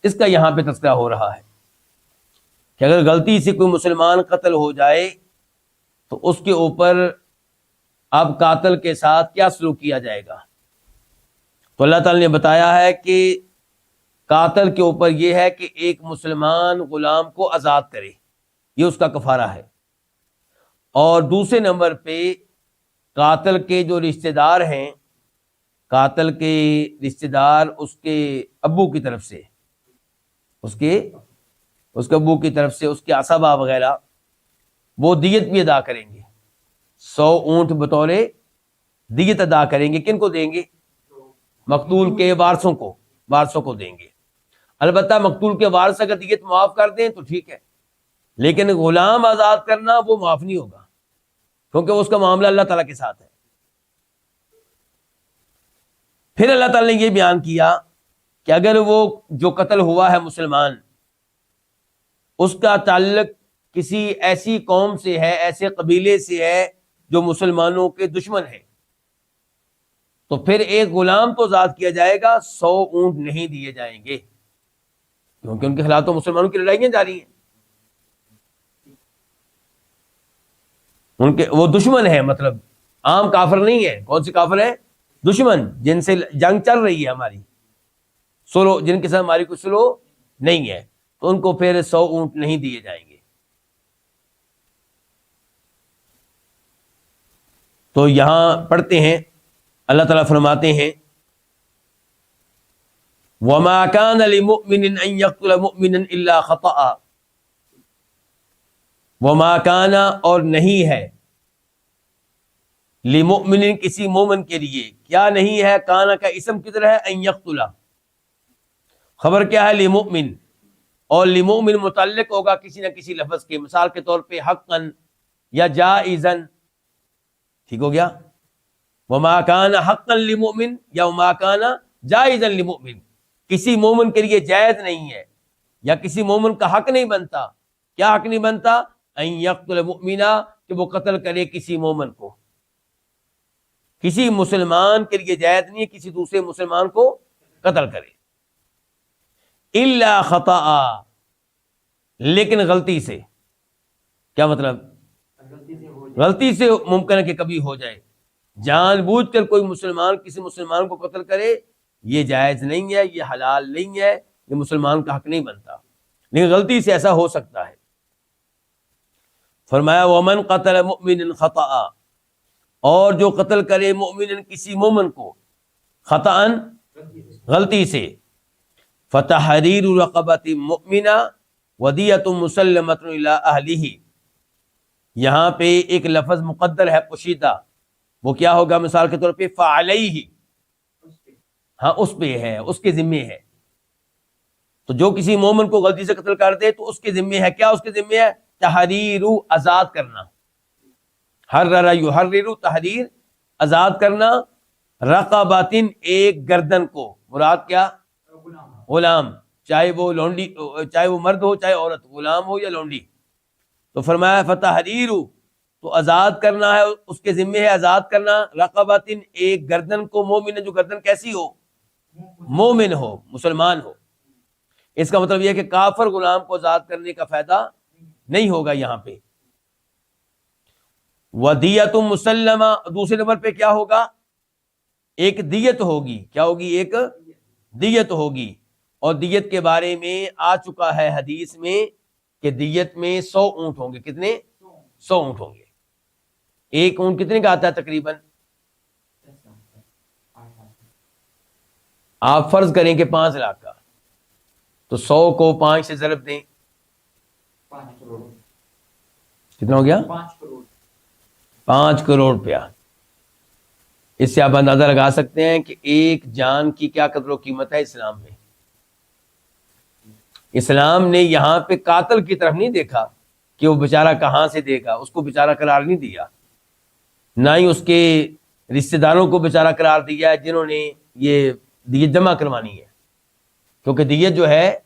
اس کا یہاں پہ تذکرہ ہو رہا ہے کہ اگر غلطی سے کوئی مسلمان قتل ہو جائے تو اس کے اوپر اب قاتل کے ساتھ کیا سلوک کیا جائے گا۔ تو اللہ تعالی نے بتایا ہے کہ قاتل کے اوپر یہ ہے کہ ایک مسلمان غلام کو آزاد کرے، یہ اس کا کفارہ ہے، اور دوسرے نمبر پہ قاتل کے جو رشتہ دار ہیں، قاتل کے رشتہ دار اس کے ابو کی طرف سے، اس کے ابو کی طرف سے، اس کے عصبہ وغیرہ، وہ دیت بھی ادا کریں گے، 100 اونٹ بطور دیت ادا کریں گے۔ کن کو دیں گے؟ مقتول کے وارثوں کو دیں گے۔ البتہ مقتول کے وارث اگر دیت معاف کر دیں تو ٹھیک ہے، لیکن غلام آزاد کرنا وہ معاف نہیں ہوگا، کیونکہ اس کا معاملہ اللہ تعالیٰ کے ساتھ ہے۔ پھر اللہ تعالیٰ نے یہ بیان کیا کہ اگر وہ جو قتل ہوا ہے مسلمان، اس کا تعلق کسی ایسی قوم سے ہے، ایسے قبیلے سے ہے جو مسلمانوں کے دشمن ہے، تو پھر ایک غلام تو آزاد کیا جائے گا، 100 اونٹ نہیں دیے جائیں گے، کیونکہ ان کے خلاف تو مسلمانوں کی لڑائیاں جاری ہیں، وہ دشمن ہے، مطلب عام کافر نہیں ہے۔ کون سی کافر ہے؟ دشمن، جن سے جنگ چل رہی ہے ہماری، سلو، جن کے ساتھ ہماری کوئی سلو نہیں ہے، تو ان کو پھر 100 اونٹ نہیں دیے جائیں گے۔ تو یہاں پڑھتے ہیں، اللہ تعالیٰ فرماتے ہیں وَمَا كَانَ لِمُؤْمِنٍ أَن يَقْتُلَ مُؤْمِنًا إِلَّا خَطَأً، وَمَا كَانَ، اور نہیں ہے، لِمُؤْمِنٍ کسی مومن کے لیے، کیا نہیں ہے؟ کانا کا اسم کدھر ہے؟ ان یقتل، خبر کیا ہے؟ لِمُؤْمِن، اور لِمُؤْمِن متعلق ہوگا کسی نہ کسی لفظ کے، مثال کے طور پہ حقاً یا جائزاً، ٹھیک ہو گیا؟ وما کان حقا لمؤمن یا وما کان جائزا لمؤمن، کسی مومن کے لیے جائز نہیں ہے یا کسی مومن کا حق نہیں بنتا۔ کیا حق نہیں بنتا؟ ان یقتل مؤمنا، کہ وہ قتل کرے کسی مومن کو۔ کسی مسلمان کے لیے جائز نہیں ہے کسی دوسرے مسلمان کو قتل کرے، الا خطا، لیکن غلطی سے۔ کیا مطلب؟ غلطی سے ممکن ہے کہ کبھی ہو جائے، جان بوجھ کر کوئی مسلمان کسی مسلمان کو قتل کرے، یہ جائز نہیں ہے، یہ حلال نہیں ہے، یہ مسلمان کا حق نہیں بنتا، لیکن غلطی سے ایسا ہو سکتا ہے۔ فرمایا ومن قتل مؤمنا خطأ، اور جو قتل کرے مؤمن کسی مومن کو خطأ غلطی سے، فتحریر رقبۃ مؤمنہ ودیۃ مسلمۃ الی اہلہ، یہاں پہ ایک لفظ مقدر ہے پوشیدہ، وہ کیا ہوگا؟ مثال کے طور پہ فعلیہ، ہاں اس پہ ہے، اس کے ذمے ہے۔ تو جو کسی مومن کو غلطی سے قتل کر دے تو اس کے ذمے ہے، کیا اس کے ذمے ہے؟ تحریر، آزاد کرنا، حرر یحرر، تحریر آزاد کرنا، رقبۃ ایک گردن کو، مراد کیا؟ غلام، چاہے وہ لونڈی، چاہے وہ مرد ہو چاہے عورت، غلام ہو یا لونڈی۔ تو فرمایا فتحریر، تو آزاد کرنا ہے، اس کے ذمے ہے آزاد کرنا، رقبۃ ایک گردن کو، مومن، جو گردن کیسی ہو؟ مومن ہو، مسلمان ہو۔ اس کا مطلب یہ ہے کہ کافر غلام کو آزاد کرنے کا فائدہ نہیں ہوگا یہاں پہ۔ ودیۃ مسلمہ، دوسرے نمبر پہ کیا ہوگا؟ ایک دیت ہوگی، کیا ہوگی؟ ایک دیت ہوگی، اور دیت کے بارے میں آ چکا ہے حدیث میں کہ دیت میں 100 اونٹ ہوں گے. کتنے؟ 100 اونٹ ہوں گے. ایک اونٹ کتنے کا آتا ہے تقریباً؟ آپ فرض کریں کہ 5 لاکھ کا، تو 100 کو 5 سے ضرب دیں، 5 کروڑ. کتنا ہو گیا؟ 5 کروڑ روپیہ. اس سے آپ اندازہ لگا سکتے ہیں کہ ایک جان کی کیا قدر و قیمت ہے اسلام میں. اسلام نے یہاں پہ قاتل کی طرف نہیں دیکھا کہ وہ بیچارہ کہاں سے دے گا، اس کو بیچارہ قرار نہیں دیا، نہ ہی اس کے رشتہ داروں کو بیچارہ قرار دیا ہے جنہوں نے یہ دیت جمع کروانی ہے. کیونکہ دیت جو ہے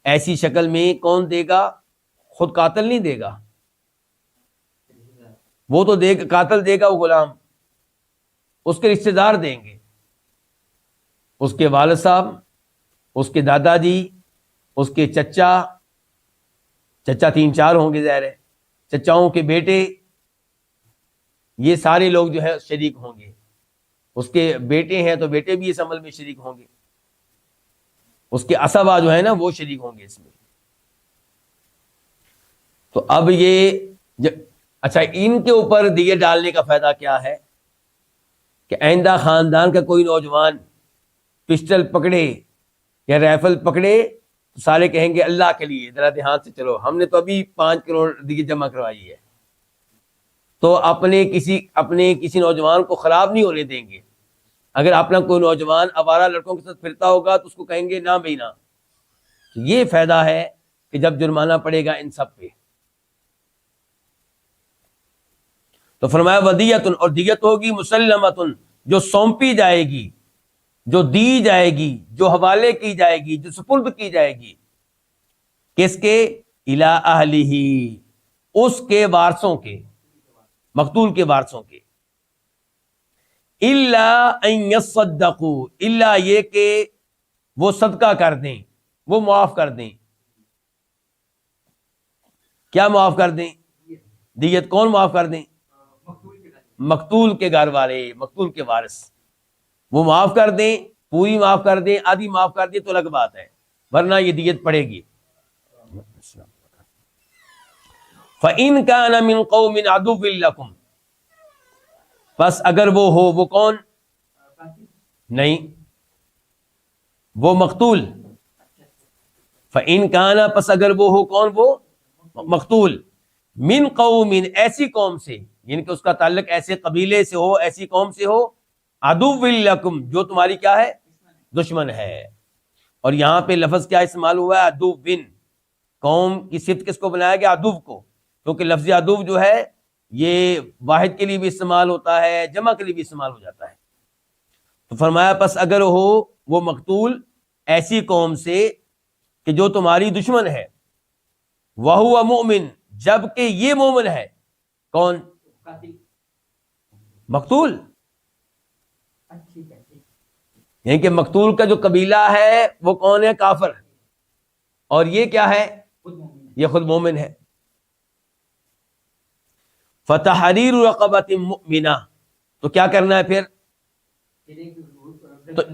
ایسی شکل میں کون دے گا؟ خود قاتل نہیں دے گا، وہ تو دے گا، قاتل دے گا، وہ غلام، اس کے رشتہ دار دیں گے، اس کے والد صاحب، اس کے دادا جی، اس کے چچا 3-4 ہوں گے ظاہر ہے، چچاؤں کے بیٹے، یہ سارے لوگ جو ہے شریک ہوں گے. اس کے بیٹے ہیں تو بیٹے بھی اس عمل میں شریک ہوں گے، اس کے اسبا جو ہے نا وہ شریک ہوں گے اس میں. تو اب یہ اچھا، ان کے اوپر دیے ڈالنے کا فائدہ کیا ہے کہ آئندہ خاندان کا کوئی نوجوان پسٹل پکڑے یا رائفل پکڑے تو سارے کہیں گے اللہ کے لیے ذرا دھیان سے چلو، ہم نے تو ابھی 5 کروڑ دیے جمع کروائی ہے. تو اپنے کسی نوجوان کو خراب نہیں ہونے دیں گے. اگر اپنا کوئی نوجوان آوارہ لڑکوں کے ساتھ پھرتا ہوگا تو اس کو کہیں گے نہ بھائی نہ. یہ فائدہ ہے کہ جب جرمانہ پڑے گا ان سب پہ. تو فرمایا ودیتن، اور دیت ہوگی مسلمتن، جو سونپی جائے گی، جو دی جائے گی، جو حوالے کی جائے گی، جو سپرد کی جائے گی. کس کے؟ الی اہلہ، اس کے وارثوں کے، مقتول کے وارثوں کے. الا ان یصدقوا، الا یہ کہ وہ صدقہ کر دیں، وہ معاف کر دیں. کیا معاف کر دیں؟ دیت. کون معاف کر دیں؟ مقتول کے گھر والے، مقتول کے وارث. وہ معاف کر دیں، پوری معاف کر دیں، آدھی معاف کر دیں تو الگ بات ہے، ورنہ یہ دیت پڑے گی. فَإِن كَانَ مِن قَوْمٍ عَدُوٍّ لَكُمْ، بس اگر وہ ہو، وہ کون؟ نہیں، وہ مقتول. فَإِن كَانَ، پس اگر وہ ہو، کون؟ وہ مقتول. من قوم، ایسی قوم سے، یعنی کہ اس کا تعلق ایسے قبیلے سے ہو، ایسی قوم سے ہو، عدو لکم، جو تمہاری کیا ہے؟ دشمن ہے. اور یہاں پہ لفظ کیا استعمال ہوا ہے؟ عدو بن. قوم کی صفت کس کو بنایا گیا؟ عدو کو، کیونکہ لفظ عدو جو ہے یہ واحد کے لیے بھی استعمال ہوتا ہے، جمع کے لیے بھی استعمال ہو جاتا ہے. تو فرمایا پس اگر ہو وہ مقتول ایسی قوم سے کہ جو تمہاری دشمن ہے، وَهُوَ مُؤْمِن، جبکہ یہ مومن ہے. کون؟ مقتول. یعنی کہ مقتول کا جو قبیلہ ہے وہ کون ہے؟ کافر. اور یہ کیا ہے؟ یہ خود مومن ہے. فَتَحْرِيرُ رَقَبَةٍ مُؤْمِنَةٍ، تو کیا کرنا ہے پھر؟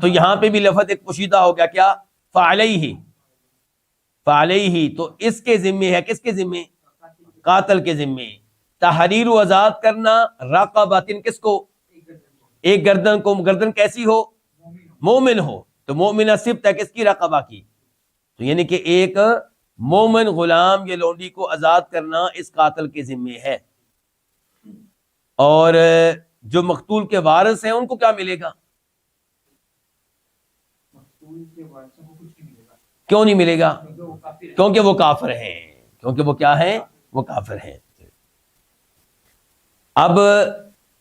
تو یہاں پہ بھی لفظ ایک پوشیدہ ہو گیا، کیا؟ فَعَلَيْهِ، فَعَلَيْهِ، تو اس کے ذمے ہے. کس کے ذمے؟ قاتل کے ذمے. تحریر و آزاد کرنا، رقبۃ، کس کو؟ ایک گردن کو. گردن کیسی ہو؟ مومن ہو. تو مومنہ صفت ہے کس کی؟ رقبہ کی. تو یعنی کہ ایک مومن غلام یا لونڈی کو آزاد کرنا اس قاتل کے ذمے ہے. اور جو مقتول کے وارث ہیں ان کو کیا ملے گا؟ کیوں نہیں ملے گا؟ کیونکہ وہ کافر ہیں. کیونکہ وہ کیا ہیں؟ وہ کافر ہیں. اب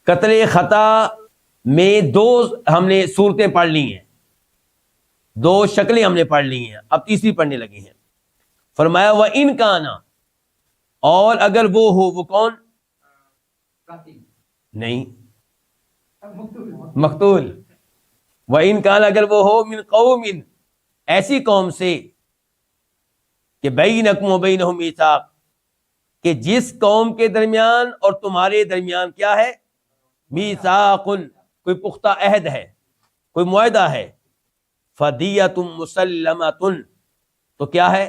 قتل خطا میں 2 ہم نے صورتیں پڑھ لی ہیں، 2 شکلیں ہم نے پڑھ لی ہیں، اب تیسری پڑھنے لگی ہیں. فرمایا وَإِن كَانَ، اور اگر وہ ہو، وہ کون؟ نہیں، مقتول. وَإِن كَانَ، اگر وہ ہو، من قوم، ایسی قوم سے کہ بینکم وبینہم میثاق، کہ جس قوم کے درمیان اور تمہارے درمیان کیا ہے؟ میثاق، کوئی پختہ عہد ہے، کوئی معاہدہ ہے. فدیۃ مسلمۃ، تو کیا ہے؟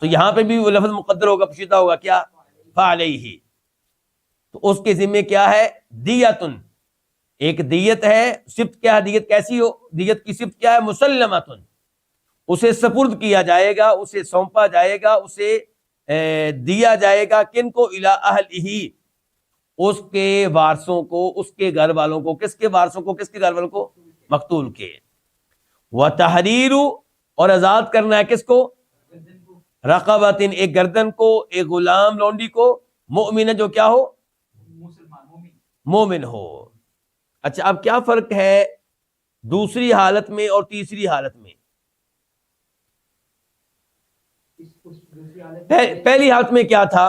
تو یہاں پہ بھی وہ لفظ مقدر ہوگا، پوشیدہ ہوگا، کیا؟ فعلیہ، تو اس کے ذمے کیا ہے؟ دیۃ، ایک دیت ہے، صفت کیا ہے؟ دیت کیسی ہو؟ دیت کی صفت کیا ہے؟ مسلمۃ، اسے سپرد کیا جائے گا، اسے سونپا جائے گا، اسے دیا جائے گا، کن کو؟ الی اہلہ، اس کے وارثوں کو، اس کے گھر والوں کو۔ کس کے وارثوں کو؟ کس کے گھر والوں کو؟ مقتول کے۔ وتحریر، اور آزاد کرنا ہے کس کو؟ رقبۃ، ایک گردن کو، ایک غلام لونڈی کو، مؤمن، جو کیا ہو؟ مومن ہو۔ اچھا، اب کیا فرق ہے دوسری حالت میں اور تیسری حالت میں؟ پہلی حالت میں کیا تھا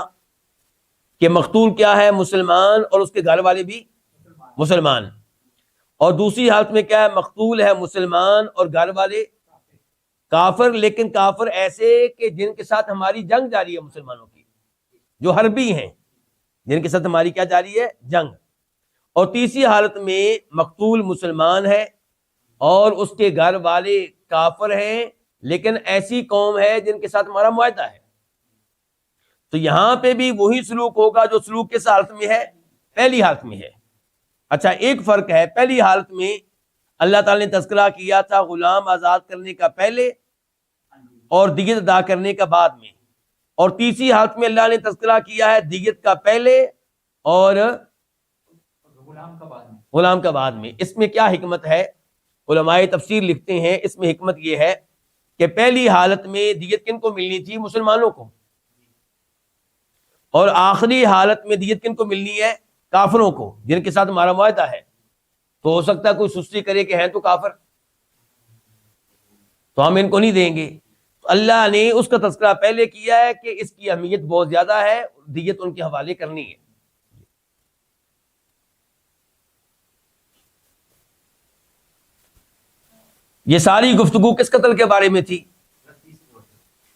کہ مقتول کیا ہے؟ مسلمان، اور اس کے گھر والے بھی مسلمان۔ اور دوسری حالت میں کیا ہے؟ مقتول ہے مسلمان اور گھر والے کافر، لیکن کافر ایسے کہ جن کے ساتھ ہماری جنگ جاری ہے، مسلمانوں کی، جو حربی ہیں، جن کے ساتھ ہماری کیا جاری ہے؟ جنگ۔ اور تیسری حالت میں مقتول مسلمان ہے اور اس کے گھر والے کافر ہیں، لیکن ایسی قوم ہے جن کے ساتھ ہمارا معاہدہ ہے۔ تو یہاں پہ بھی وہی سلوک ہوگا جو سلوک کس حالت میں ہے؟ پہلی حالت میں ہے۔ اچھا، ایک فرق ہے، پہلی حالت میں اللہ تعالی نے تذکرہ کیا تھا غلام آزاد کرنے کا پہلے اور دیت ادا کرنے کا بعد میں، اور تیسری حالت میں اللہ نے تذکرہ کیا ہے دیت کا پہلے اور غلام کا بعد میں۔ اس میں کیا حکمت ہے؟ علماء تفسیر لکھتے ہیں اس میں حکمت یہ ہے کہ پہلی حالت میں دیت کن کو ملنی تھی؟ مسلمانوں کو، اور آخری حالت میں دیت کن کو ملنی ہے؟ کافروں کو، جن کے ساتھ ہمارا معاہدہ ہے۔ تو ہو سکتا ہے کوئی سستی کرے کہ ہیں تو کافر، تو ہم ان کو نہیں دیں گے۔ تو اللہ نے اس کا تذکرہ پہلے کیا ہے کہ اس کی اہمیت بہت زیادہ ہے، دیت ان کے حوالے کرنی ہے۔ یہ ساری گفتگو کس قتل کے بارے میں تھی؟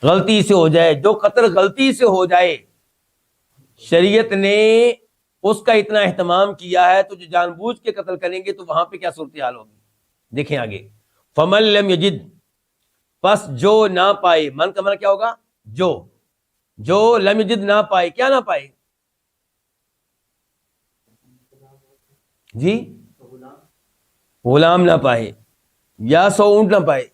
غلطی سے ہو جائے، جو قتل غلطی سے ہو جائے، شریعت نے اس کا اتنا اہتمام کیا ہے، تو جو جان بوجھ کے قتل کریں گے تو وہاں پہ کیا صورتحال ہوگی؟ دیکھیں آگے، فمن لم یجد، پس جو نہ پائے، من کا من کیا ہوگا؟ جو لم یجد نہ پائے، کیا نہ پائے؟ جی، غلام نہ پائے یا 100 اونٹ نہ پائے؟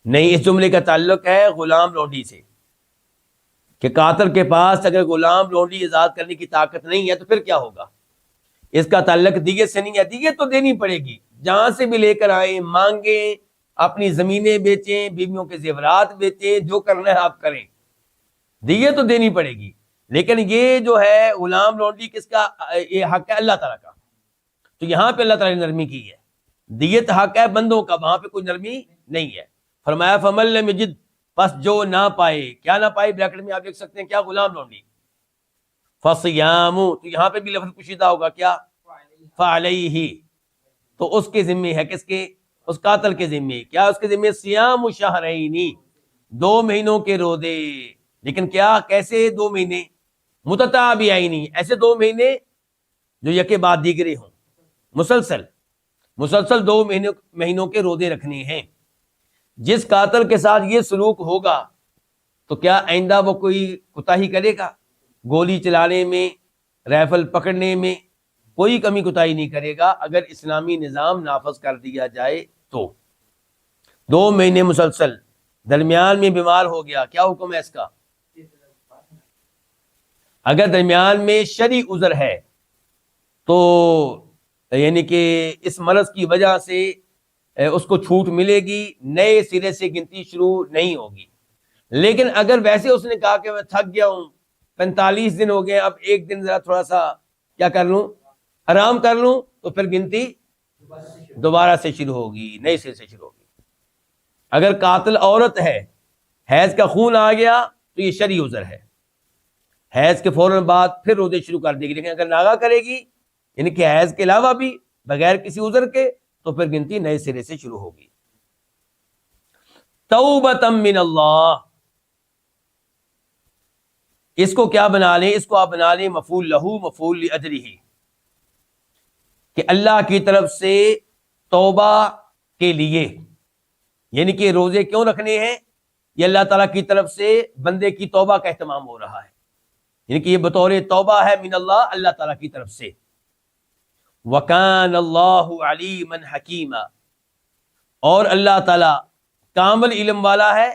نہیں، اس جملے کا تعلق ہے غلام لونڈی سے، کہ قاتل کے پاس اگر غلام لونڈی آزاد کرنے کی طاقت نہیں ہے تو پھر کیا ہوگا؟ اس کا تعلق دیت سے نہیں ہے، دیت تو دینی پڑے گی، جہاں سے بھی لے کر آئیں، مانگیں، اپنی زمینیں بیچیں، بیویوں کے زیورات بیچیں، جو کرنا ہے آپ کریں، دیت تو دینی پڑے گی۔ لیکن یہ جو ہے غلام لونڈی کس کا؟ یہ حق ہے اللہ تعالیٰ کا، تو یہاں پہ اللہ تعالیٰ نے نرمی کی ہے۔ دیت حق ہے بندوں کا، وہاں پہ کوئی نرمی نہیں ہے۔ فرمایا فمن لم یجد، پس جو نہ پائے، کیا نہ پائے؟ بریکٹ میں آپ دیکھ سکتے ہیں کیا؟ غلام لونڈی۔ فصیام، تو یہاں پہ بھی لفظ پوشیدہ ہوگا، کیا؟ فعلیہ، تو اس کے ذمے ہے، کس کے؟ اس قاتل کے ذمے، کیا اس کے ذمے؟ صیام شہرین، 2 مہینوں کے روزے، لیکن کیا؟ کیسے 2 مہینے؟ متتابعین، ایسے 2 مہینے جو یکے بعد دیگرے ہوں، مسلسل 2 مہینوں کے روزے رکھنے ہیں۔ جس قاتل کے ساتھ یہ سلوک ہوگا تو کیا آئندہ وہ کوئی کوتاہی کرے گا؟ گولی چلانے میں، رائفل پکڑنے میں کوئی کمی کوتاہی نہیں کرے گا، اگر اسلامی نظام نافذ کر دیا جائے تو۔ 2 مہینے مسلسل، درمیان میں بیمار ہو گیا، کیا حکم ہے اس کا؟ اگر درمیان میں شرعی عذر ہے تو یعنی کہ اس مرض کی وجہ سے اس کو چھوٹ ملے گی، نئے سرے سے گنتی شروع نہیں ہوگی۔ لیکن اگر ویسے اس نے کہا کہ میں تھک گیا ہوں، 45 دن ہو گئے، اب ایک دن ذرا تھوڑا سا کیا کر لوں، آرام کر لوں، تو پھر گنتی دوبارہ سے شروع ہوگی، نئے سرے سے شروع ہوگی۔ اگر قاتل عورت ہے، حیض کا خون آ گیا تو یہ شرعی عذر ہے، حیض کے فوراً بعد پھر روزے شروع کر دے گی۔ لیکن اگر ناغہ کرے گی، یعنی کہ حیض کے علاوہ بھی بغیر کسی عذر کے، تو پھر گنتی نئے سرے سے شروع ہوگی۔ توبۃ من اللہ، اس کو کیا بنا لیں؟ اس کو آپ بنا لیں مفعول لہو، مفعول لاجلہ، کہ اللہ کی طرف سے توبہ کے لیے، یعنی کہ روزے کیوں رکھنے ہیں؟ یہ اللہ تعالیٰ کی طرف سے بندے کی توبہ کا اہتمام ہو رہا ہے، یعنی کہ یہ بطور توبہ ہے من اللہ، اللہ تعالیٰ کی طرف سے۔ وَكَانَ اللَّهُ عَلِيمًا حَكِيمًا، اور اللہ تعالیٰ کامل علم والا ہے،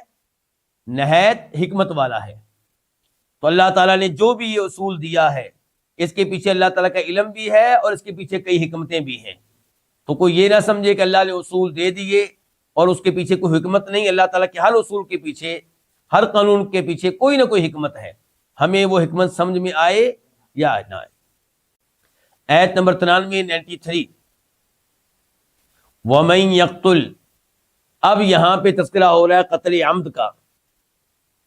نہایت حکمت والا ہے۔ تو اللہ تعالیٰ نے جو بھی یہ اصول دیا ہے اس کے پیچھے اللہ تعالیٰ کا علم بھی ہے اور اس کے پیچھے کئی حکمتیں بھی ہیں۔ تو کوئی یہ نہ سمجھے کہ اللہ نے اصول دے دیے اور اس کے پیچھے کوئی حکمت نہیں۔ اللہ تعالیٰ کے ہر اصول کے پیچھے، ہر قانون کے پیچھے کوئی نہ کوئی حکمت ہے، ہمیں وہ حکمت سمجھ میں آئے یا نہ آئے۔ آیت نمبر 93 وَمَن يَقْتُلْ، اب یہاں پہ تذکرہ ہو رہا ہے قتل عمد کا۔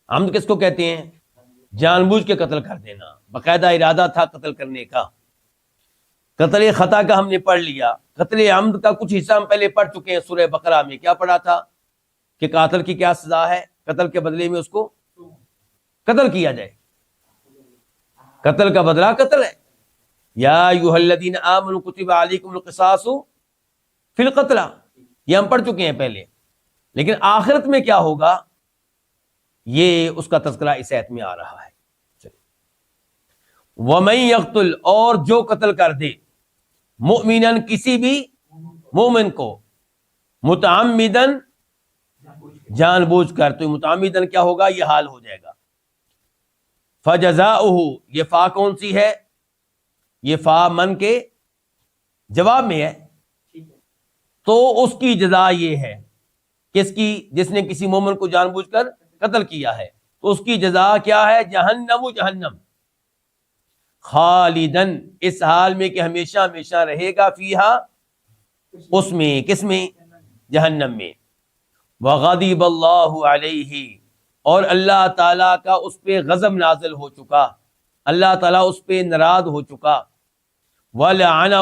عمد کس کو کہتے ہیں؟ جان بوجھ کے قتل کر دینا، باقاعدہ ارادہ تھا قتل کرنے کا۔ قتل خطا کا ہم نے پڑھ لیا، قتل عمد کا کچھ حصہ ہم پہلے پڑھ چکے ہیں سورہ بقرہ میں۔ کیا پڑھا تھا؟ کہ قاتل کی کیا سزا ہے، قتل کے بدلے میں اس کو قتل کیا جائے، قتل کا بدلہ قتل ہے۔ یا ایھا الذین آمنوا کتب علیکم القصاص فی القتلى، یہ ہم پڑھ چکے ہیں پہلے، لیکن آخرت میں کیا ہوگا یہ اس کا تذکرہ اس آیت میں آ رہا ہے۔ وَمَن يَقْتُلْ، اور جو قتل کر دے، مؤمناً کسی بھی مومن کو، متعمداً جان بوجھ کر، تو متعمداً کیا ہوگا؟ یہ حال ہو جائے گا۔ فَجَزَاؤُهُ، یہ فا کون سی ہے؟ یہ فا من کے جواب میں ہے، تو اس کی جزا یہ ہے، کس کی؟ جس نے کسی مومن کو جان بوجھ کر قتل کیا ہے، تو اس کی جزا کیا ہے؟ جہنم، جہنم، خالدن، اس حال میں کہ ہمیشہ ہمیشہ رہے گا، فیہا، اس میں، کس میں؟ جہنم میں۔ وغضب اللہ علیہ، اور اللہ تعالیٰ کا اس پہ غضب نازل ہو چکا، اللہ تعالیٰ اس پہ ناراض ہو چکا۔ ولعنہ،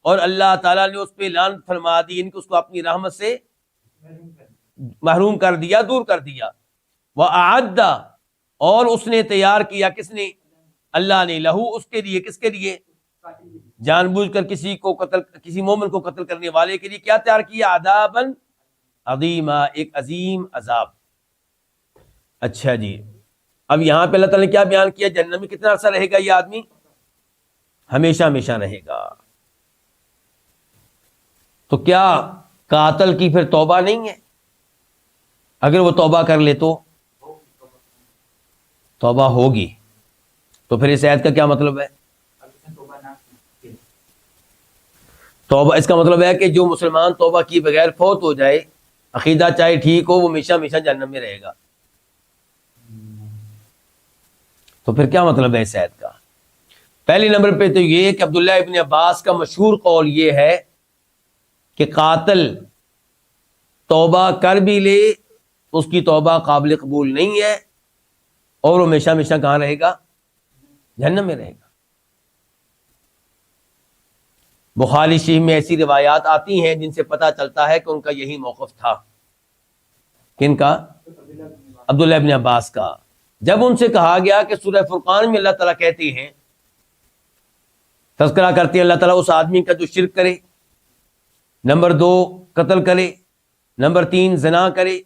اور اللہ تعالیٰ نے اس پہ لعنت فرما دی، ان کو اس کو اپنی رحمت سے محروم کر دیا، دور کر دیا۔ وَأَعَدَّ، اور اس نے تیار کیا، کس نے؟ اللہ نے، لہو، اس کے لیے، کس کے لیے؟ جان بوجھ کر کسی کو قتل، کسی مومن کو قتل کرنے والے کے لیے کیا تیار کیا؟ عذابًا عظیما، ایک عظیم عذاب۔ اچھا جی، اب یہاں پہ اللہ تعالیٰ نے کیا بیان کیا؟ جہنم میں کتنا عرصہ رہے گا یہ آدمی؟ ہمیشہ ہمیشہ رہے گا۔ تو کیا قاتل کی پھر توبہ نہیں ہے؟ اگر وہ توبہ کر لے تو توبہ ہوگی، تو پھر اس آیت کا کیا مطلب ہے؟ توبہ، اس کا مطلب ہے کہ جو مسلمان توبہ کی بغیر فوت ہو جائے، عقیدہ چاہے ٹھیک ہو، وہ ہمیشہ ہمیشہ جہنم میں رہے گا۔ تو پھر کیا مطلب ہے اس آیت کا؟ پہلے نمبر پہ تو یہ کہ عبداللہ ابن عباس کا مشہور قول یہ ہے کہ قاتل توبہ کر بھی لے، اس کی توبہ قابل قبول نہیں ہے، اور وہ ہمیشہ ہمیشہ کہاں رہے گا؟ جہنم میں رہے گا۔ بخاری شریف میں ایسی روایات آتی ہیں جن سے پتہ چلتا ہے کہ ان کا یہی موقف تھا۔ کن کا؟ عبداللہ ابن عباس کا۔ جب ان سے کہا گیا کہ سورہ فرقان میں اللہ تعالیٰ کہتے ہیں، تذکرہ کرتے ہیں اللہ تعالیٰ اس آدمی کا جو شرک کرے، نمبر 2 قتل کرے، نمبر 3 زنا کرے،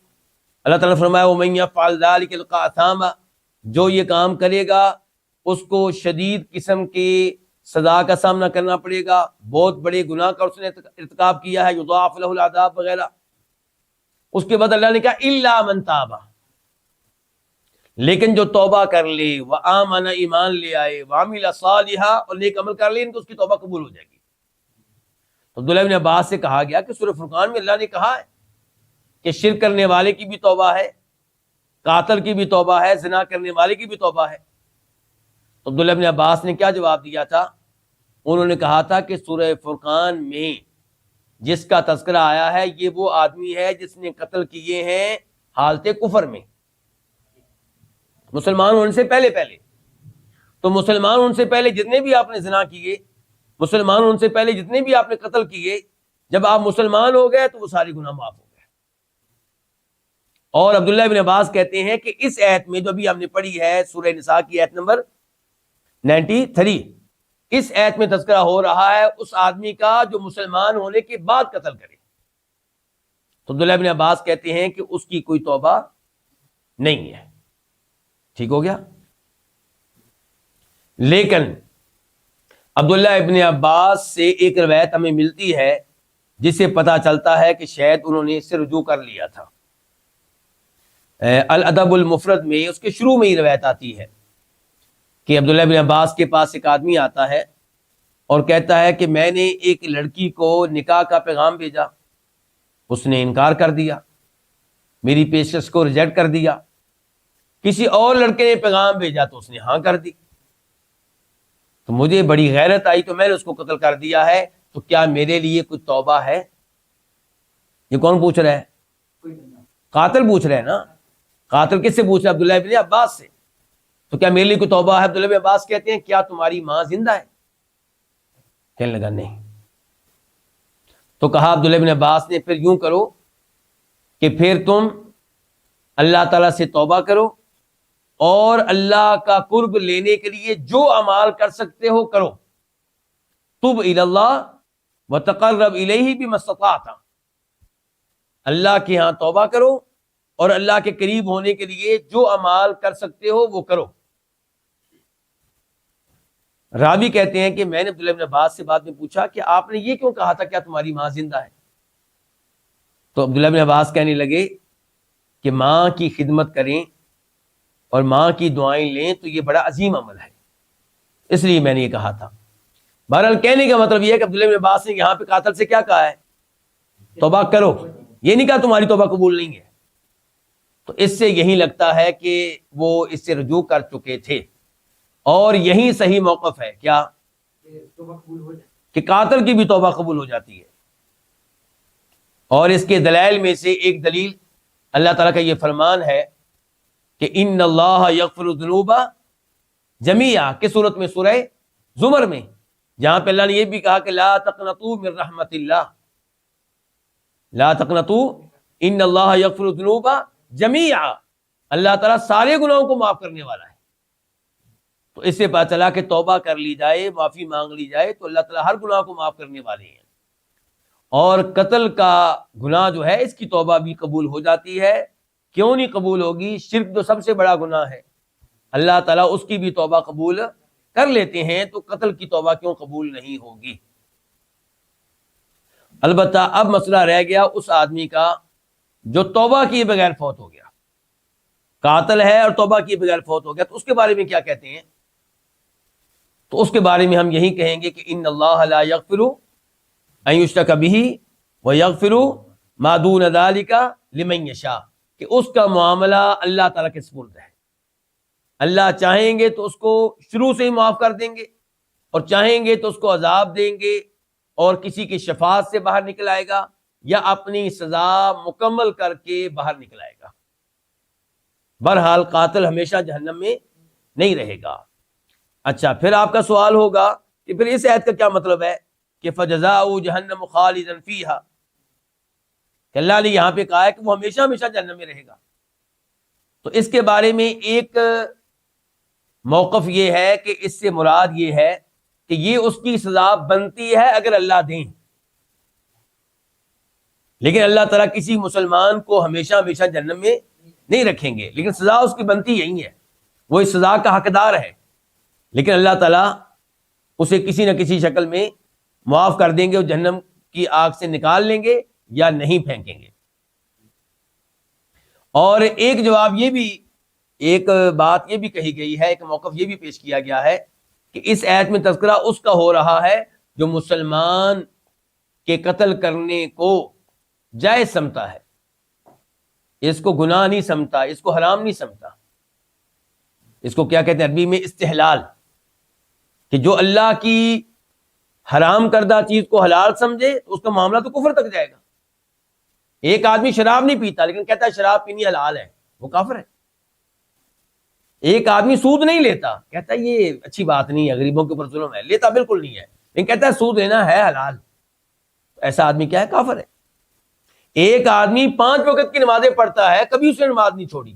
اللہ تعالیٰ نے فرمایا وَمَن يَفْعَلْ ذَلِكَ يَلْقَ أَثَامًا، جو یہ کام کرے گا اس کو شدید قسم کی سزا کا سامنا کرنا پڑے گا، بہت بڑے گناہ کا اس نے ارتکاب کیا ہے، یضاعف له العذاب وغیرہ۔ اس کے بعد اللہ نے کہا الا من تاب، لیکن جو توبہ کر لے، وآمن، ایمان لے آئے، وعمل صالحا، اور نیک عمل کر لے، ان کو اس کی توبہ قبول ہو جائے گی۔ تو عبداللہ بن عباس سے کہا گیا کہ سورہ فرقان میں اللہ نے کہا ہے کہ شرک کرنے والے کی بھی توبہ ہے، قاتل کی بھی توبہ ہے، زنا کرنے والے کی بھی توبہ ہے۔ تو عبداللہ بن عباس نے کیا جواب دیا تھا؟ انہوں نے کہا تھا کہ سورہ فرقان میں جس کا تذکرہ آیا ہے یہ وہ آدمی ہے جس نے قتل کیے ہیں حالت کفر میں، مسلمان ہونے سے پہلے۔ تو مسلمان ہونے سے پہلے جتنے بھی آپ نے زنا کیے، مسلمان ہونے سے پہلے جتنے بھی آپ نے قتل کیے، جب آپ مسلمان ہو گئے تو وہ سارے گناہ معاف ہو گئے۔ اور عبداللہ بن عباس کہتے ہیں کہ اس آیت میں جو ابھی ہم نے پڑھی ہے سورہ نساء کی آیت نمبر 93، اس آیت میں تذکرہ ہو رہا ہے اس آدمی کا جو مسلمان ہونے کے بعد قتل کرے۔ تو عبداللہ ابن عباس کہتے ہیں کہ اس کی کوئی توبہ نہیں ہے. ٹھیک ہو گیا. لیکن عبداللہ ابن عباس سے ایک روایت ہمیں ملتی ہے جس سے پتہ چلتا ہے کہ شاید انہوں نے اس سے رجوع کر لیا تھا. الادب المفرد میں اس کے شروع میں ہی روایت آتی ہے کہ عبداللہ ابن عباس کے پاس ایک آدمی آتا ہے اور کہتا ہے کہ میں نے ایک لڑکی کو نکاح کا پیغام بھیجا, اس نے انکار کر دیا, میری پیشکش کو ریجیکٹ کر دیا. کسی اور لڑکے نے پیغام بھیجا تو اس نے ہاں کر دی. تو مجھے بڑی غیرت آئی تو میں نے اس کو قتل کر دیا ہے. تو کیا میرے لیے کوئی توبہ ہے؟ یہ کون پوچھ رہا ہے؟ قاتل پوچھ رہے ہیں نا. قاتل کس سے پوچھ رہا ہے؟ عبداللہ ابن عباس سے. تو کیا میرے لیے کوئی توبہ ہے؟ عبداللہ ابن عباس کہتے ہیں کیا تمہاری ماں زندہ ہے؟ کہنے لگا نہیں. تو کہا عبداللہ ابن عباس نے پھر یوں کرو کہ پھر تم اللہ تعالیٰ سے توبہ کرو اور اللہ کا قرب لینے کے لیے جو اعمال کر سکتے ہو کرو. تب الی اللہ وتقرب الیہ بما استطعت. اللہ کے ہاں توبہ کرو اور اللہ کے قریب ہونے کے لیے جو اعمال کر سکتے ہو وہ کرو. راوی کہتے ہیں کہ میں نے عبداللہ ابن عباس سے بعد میں پوچھا کہ آپ نے یہ کیوں کہا تھا کیا تمہاری ماں زندہ ہے؟ تو عبداللہ ابن عباس کہنے لگے کہ ماں کی خدمت کریں اور ماں کی دعائیں لیں تو یہ بڑا عظیم عمل ہے, اس لیے میں نے یہ کہا تھا. بہرحال کہنے کا مطلب یہ ہے کہ عبداللہ ابن عباس نے یہاں پہ قاتل سے کیا کہا ہے؟ توبہ کرو. یہ نہیں کہا تمہاری توبہ قبول نہیں ہے. تو اس سے یہی لگتا ہے کہ وہ اس سے رجوع کر چکے تھے اور یہی صحیح موقف ہے کیا کہ قاتل کی بھی توبہ قبول ہو جاتی ہے. اور اس کے دلائل میں سے ایک دلیل اللہ تعالیٰ کا یہ فرمان ہے کہ ان اللہ یغفر الذنوب جمیعا کی صورت میں سورہ زمر میں, جہاں پہ اللہ نے یہ بھی کہا کہ لا تقنطوا من رحمت اللہ, لا تقنطوا ان اللہ یغفر الذنوب جمیعا, اللہ تعالیٰ سارے گناہوں کو معاف کرنے والا ہے. تو اس سے پتہ چلا کہ توبہ کر لی جائے, معافی مانگ لی جائے تو اللہ تعالیٰ ہر گناہ کو معاف کرنے والے ہیں. اور قتل کا گناہ جو ہے اس کی توبہ بھی قبول ہو جاتی ہے. کیوں نہیں قبول ہوگی؟ شرک تو سب سے بڑا گناہ ہے, اللہ تعالیٰ اس کی بھی توبہ قبول کر لیتے ہیں, تو قتل کی توبہ کیوں قبول نہیں ہوگی؟ البتہ اب مسئلہ رہ گیا اس آدمی کا جو توبہ کیے بغیر فوت ہو گیا. قاتل ہے اور توبہ کیے بغیر فوت ہو گیا, تو اس کے بارے میں کیا کہتے ہیں؟ تو اس کے بارے میں ہم یہی کہیں گے کہ ان اللہ لا یغفر ان یشرک بہ ویغفر ما دون ذلک لمن یشاء, کہ اس کا معاملہ اللہ تعالیٰ کے سپرد ہے. اللہ چاہیں گے تو اس کو شروع سے ہی معاف کر دیں گے اور چاہیں گے تو اس کو عذاب دیں گے اور کسی کی شفاعت سے باہر نکل آئے گا یا اپنی سزا مکمل کر کے باہر نکل آئے گا. بہرحال قاتل ہمیشہ جہنم میں نہیں رہے گا. اچھا, پھر آپ کا سوال ہوگا کہ پھر اس آیت کا کیا مطلب ہے کہ فجزاؤ جہنم خالدا فیہا, کہ اللہ نے یہاں پہ کہا ہے کہ وہ ہمیشہ ہمیشہ جہنم میں رہے گا. تو اس کے بارے میں ایک موقف یہ ہے کہ اس سے مراد یہ ہے کہ یہ اس کی سزا بنتی ہے اگر اللہ دیں, لیکن اللہ تعالیٰ کسی مسلمان کو ہمیشہ ہمیشہ جہنم میں نہیں رکھیں گے, لیکن سزا اس کی بنتی یہی ہے, وہ اس سزا کا حقدار ہے, لیکن اللہ تعالیٰ اسے کسی نہ کسی شکل میں معاف کر دیں گے, اور جہنم کی آگ سے نکال لیں گے یا نہیں پھینکیں گے. اور ایک جواب یہ بھی, ایک بات یہ بھی کہی گئی ہے, ایک موقف یہ بھی پیش کیا گیا ہے کہ اس آیت میں تذکرہ اس کا ہو رہا ہے جو مسلمان کے قتل کرنے کو جائز سمجھتا ہے, اس کو گناہ نہیں سمجھتا, اس کو حرام نہیں سمجھتا. اس کو کیا کہتے ہیں عربی میں؟ استحلال, کہ جو اللہ کی حرام کردہ چیز کو حلال سمجھے تو اس کا معاملہ تو کفر تک جائے گا. ایک آدمی شراب نہیں پیتا لیکن کہتا ہے شراب پینی حلال ہے, وہ کافر ہے. ایک آدمی سود نہیں لیتا, کہتا ہے یہ اچھی بات نہیں ہے, غریبوں کے اوپر ظلم ہے, لیتا بالکل نہیں ہے, لیکن کہتا ہے سود لینا ہے حلال, ایسا آدمی کیا ہے؟ کافر ہے. ایک آدمی 5 وقت کی نمازیں پڑھتا ہے, کبھی اس نے نماز نہیں چھوڑی,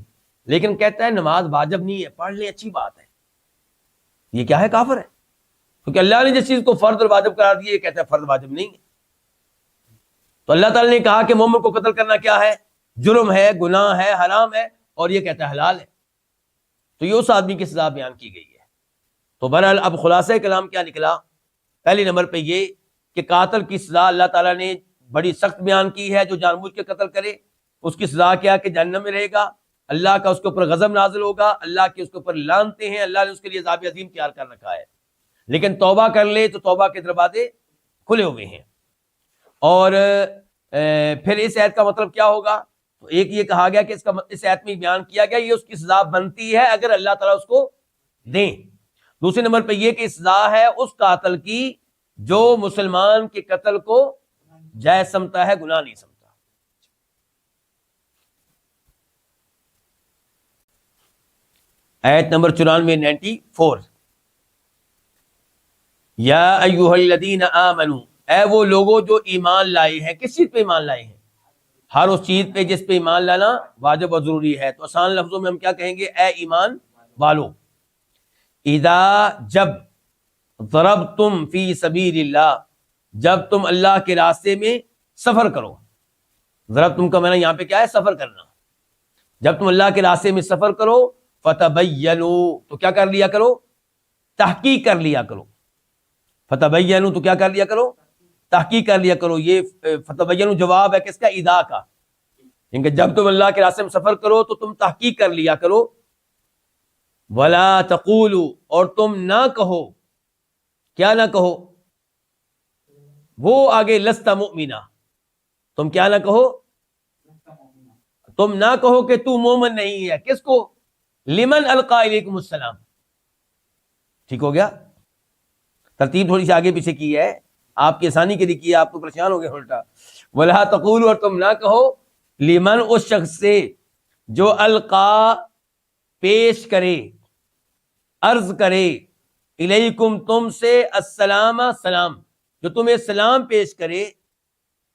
لیکن کہتا ہے نماز واجب نہیں ہے, پڑھ لیں اچھی بات ہے, یہ کیا ہے؟ کافر ہے. کیونکہ اللہ نے جس چیز کو فرض اور واجب قرار دیا, یہ کہتا ہے فرض واجب نہیں ہے. تو اللہ تعالیٰ نے کہا کہ مومن کو قتل کرنا کیا ہے؟ جرم ہے، گناہ ہے، حرام ہے، اور یہ کہتا ہے حلال ہے. تو یہ اس آدمی کی سزا بیان کی گئی ہے. تو بہرحال اب خلاصہ کلام کیا نکلا؟ پہلے نمبر پہ یہ کہ قاتل کی سزا اللہ تعالیٰ نے بڑی سخت بیان کی ہے. جو جان بوجھ کے قتل کرے اس کی سزا کیا کہ جہنم میں رہے گا، اللہ کا اس کے اوپر غضب نازل ہوگا، اللہ کے اس کے اوپر لعنتیں ہیں، اللہ نے اس کے لیے عذاب عظیم تیار کر رکھا ہے. لیکن توبہ کر لے تو توبہ کے دروازے کھلے ہوئے ہیں. اور پھر اس آیت کا مطلب کیا ہوگا؟ تو ایک یہ کہا گیا کہ اس آیت میں بیان کیا گیا یہ اس کی سزا بنتی ہے اگر اللہ تعالیٰ اس کو دیں. دوسرے نمبر پہ یہ کہ سزا ہے اس قاتل کی جو مسلمان کے قتل کو جائز سمجھتا ہے، گناہ نہیں سمجھتا. آیت نمبر 94 یا ایھا الذین آمنوا، اے وہ لوگوں جو ایمان لائے ہیں. کس چیز پہ ایمان لائے ہیں؟ ہر اس چیز پہ جس پہ ایمان لانا واجب اور ضروری ہے. تو آسان لفظوں میں ہم کیا کہیں گے؟ اے ایمان والو. اذا جب، ضربتم فی سبیل اللہ، جب تم اللہ کے راستے میں سفر کرو. ضربتم کا معنی یہاں پہ کیا ہے؟ سفر کرنا. جب تم اللہ کے راستے میں سفر کرو، فتبینوا، تو کیا کر لیا کرو؟ تحقیق کر لیا کرو. فتبینوا تو کیا کر لیا کرو؟ تحقیق کر لیا کرو. یہ فتبینوا جواب ہے کس کا؟ اذا کا. کہ جب تم اللہ کے راستے میں سفر کرو تو تم تحقیق کر لیا کرو. ولا تقولوا، اور تم نہ کہو، کیا نہ کہو؟ وہ آگے لست مؤمنا، تم کیا نہ کہو؟ تم نہ کہو کہ تو مومن نہیں ہے. کس کو؟ لمن القا الیکم السلام. ٹھیک ہو گیا؟ ترتیب تھوڑی سی آگے پیچھے کی ہے، آپ کی آسانی کے لیے کی ہے، آپ کو پریشان ہو گئے الٹا. ولا تقولوا، اور تم نہ کہو، لمن، اس شخص سے جو القا پیش کرے، عرض کرے، الیکم تم سے، السلام سلام، جو تمہیں سلام پیش کرے،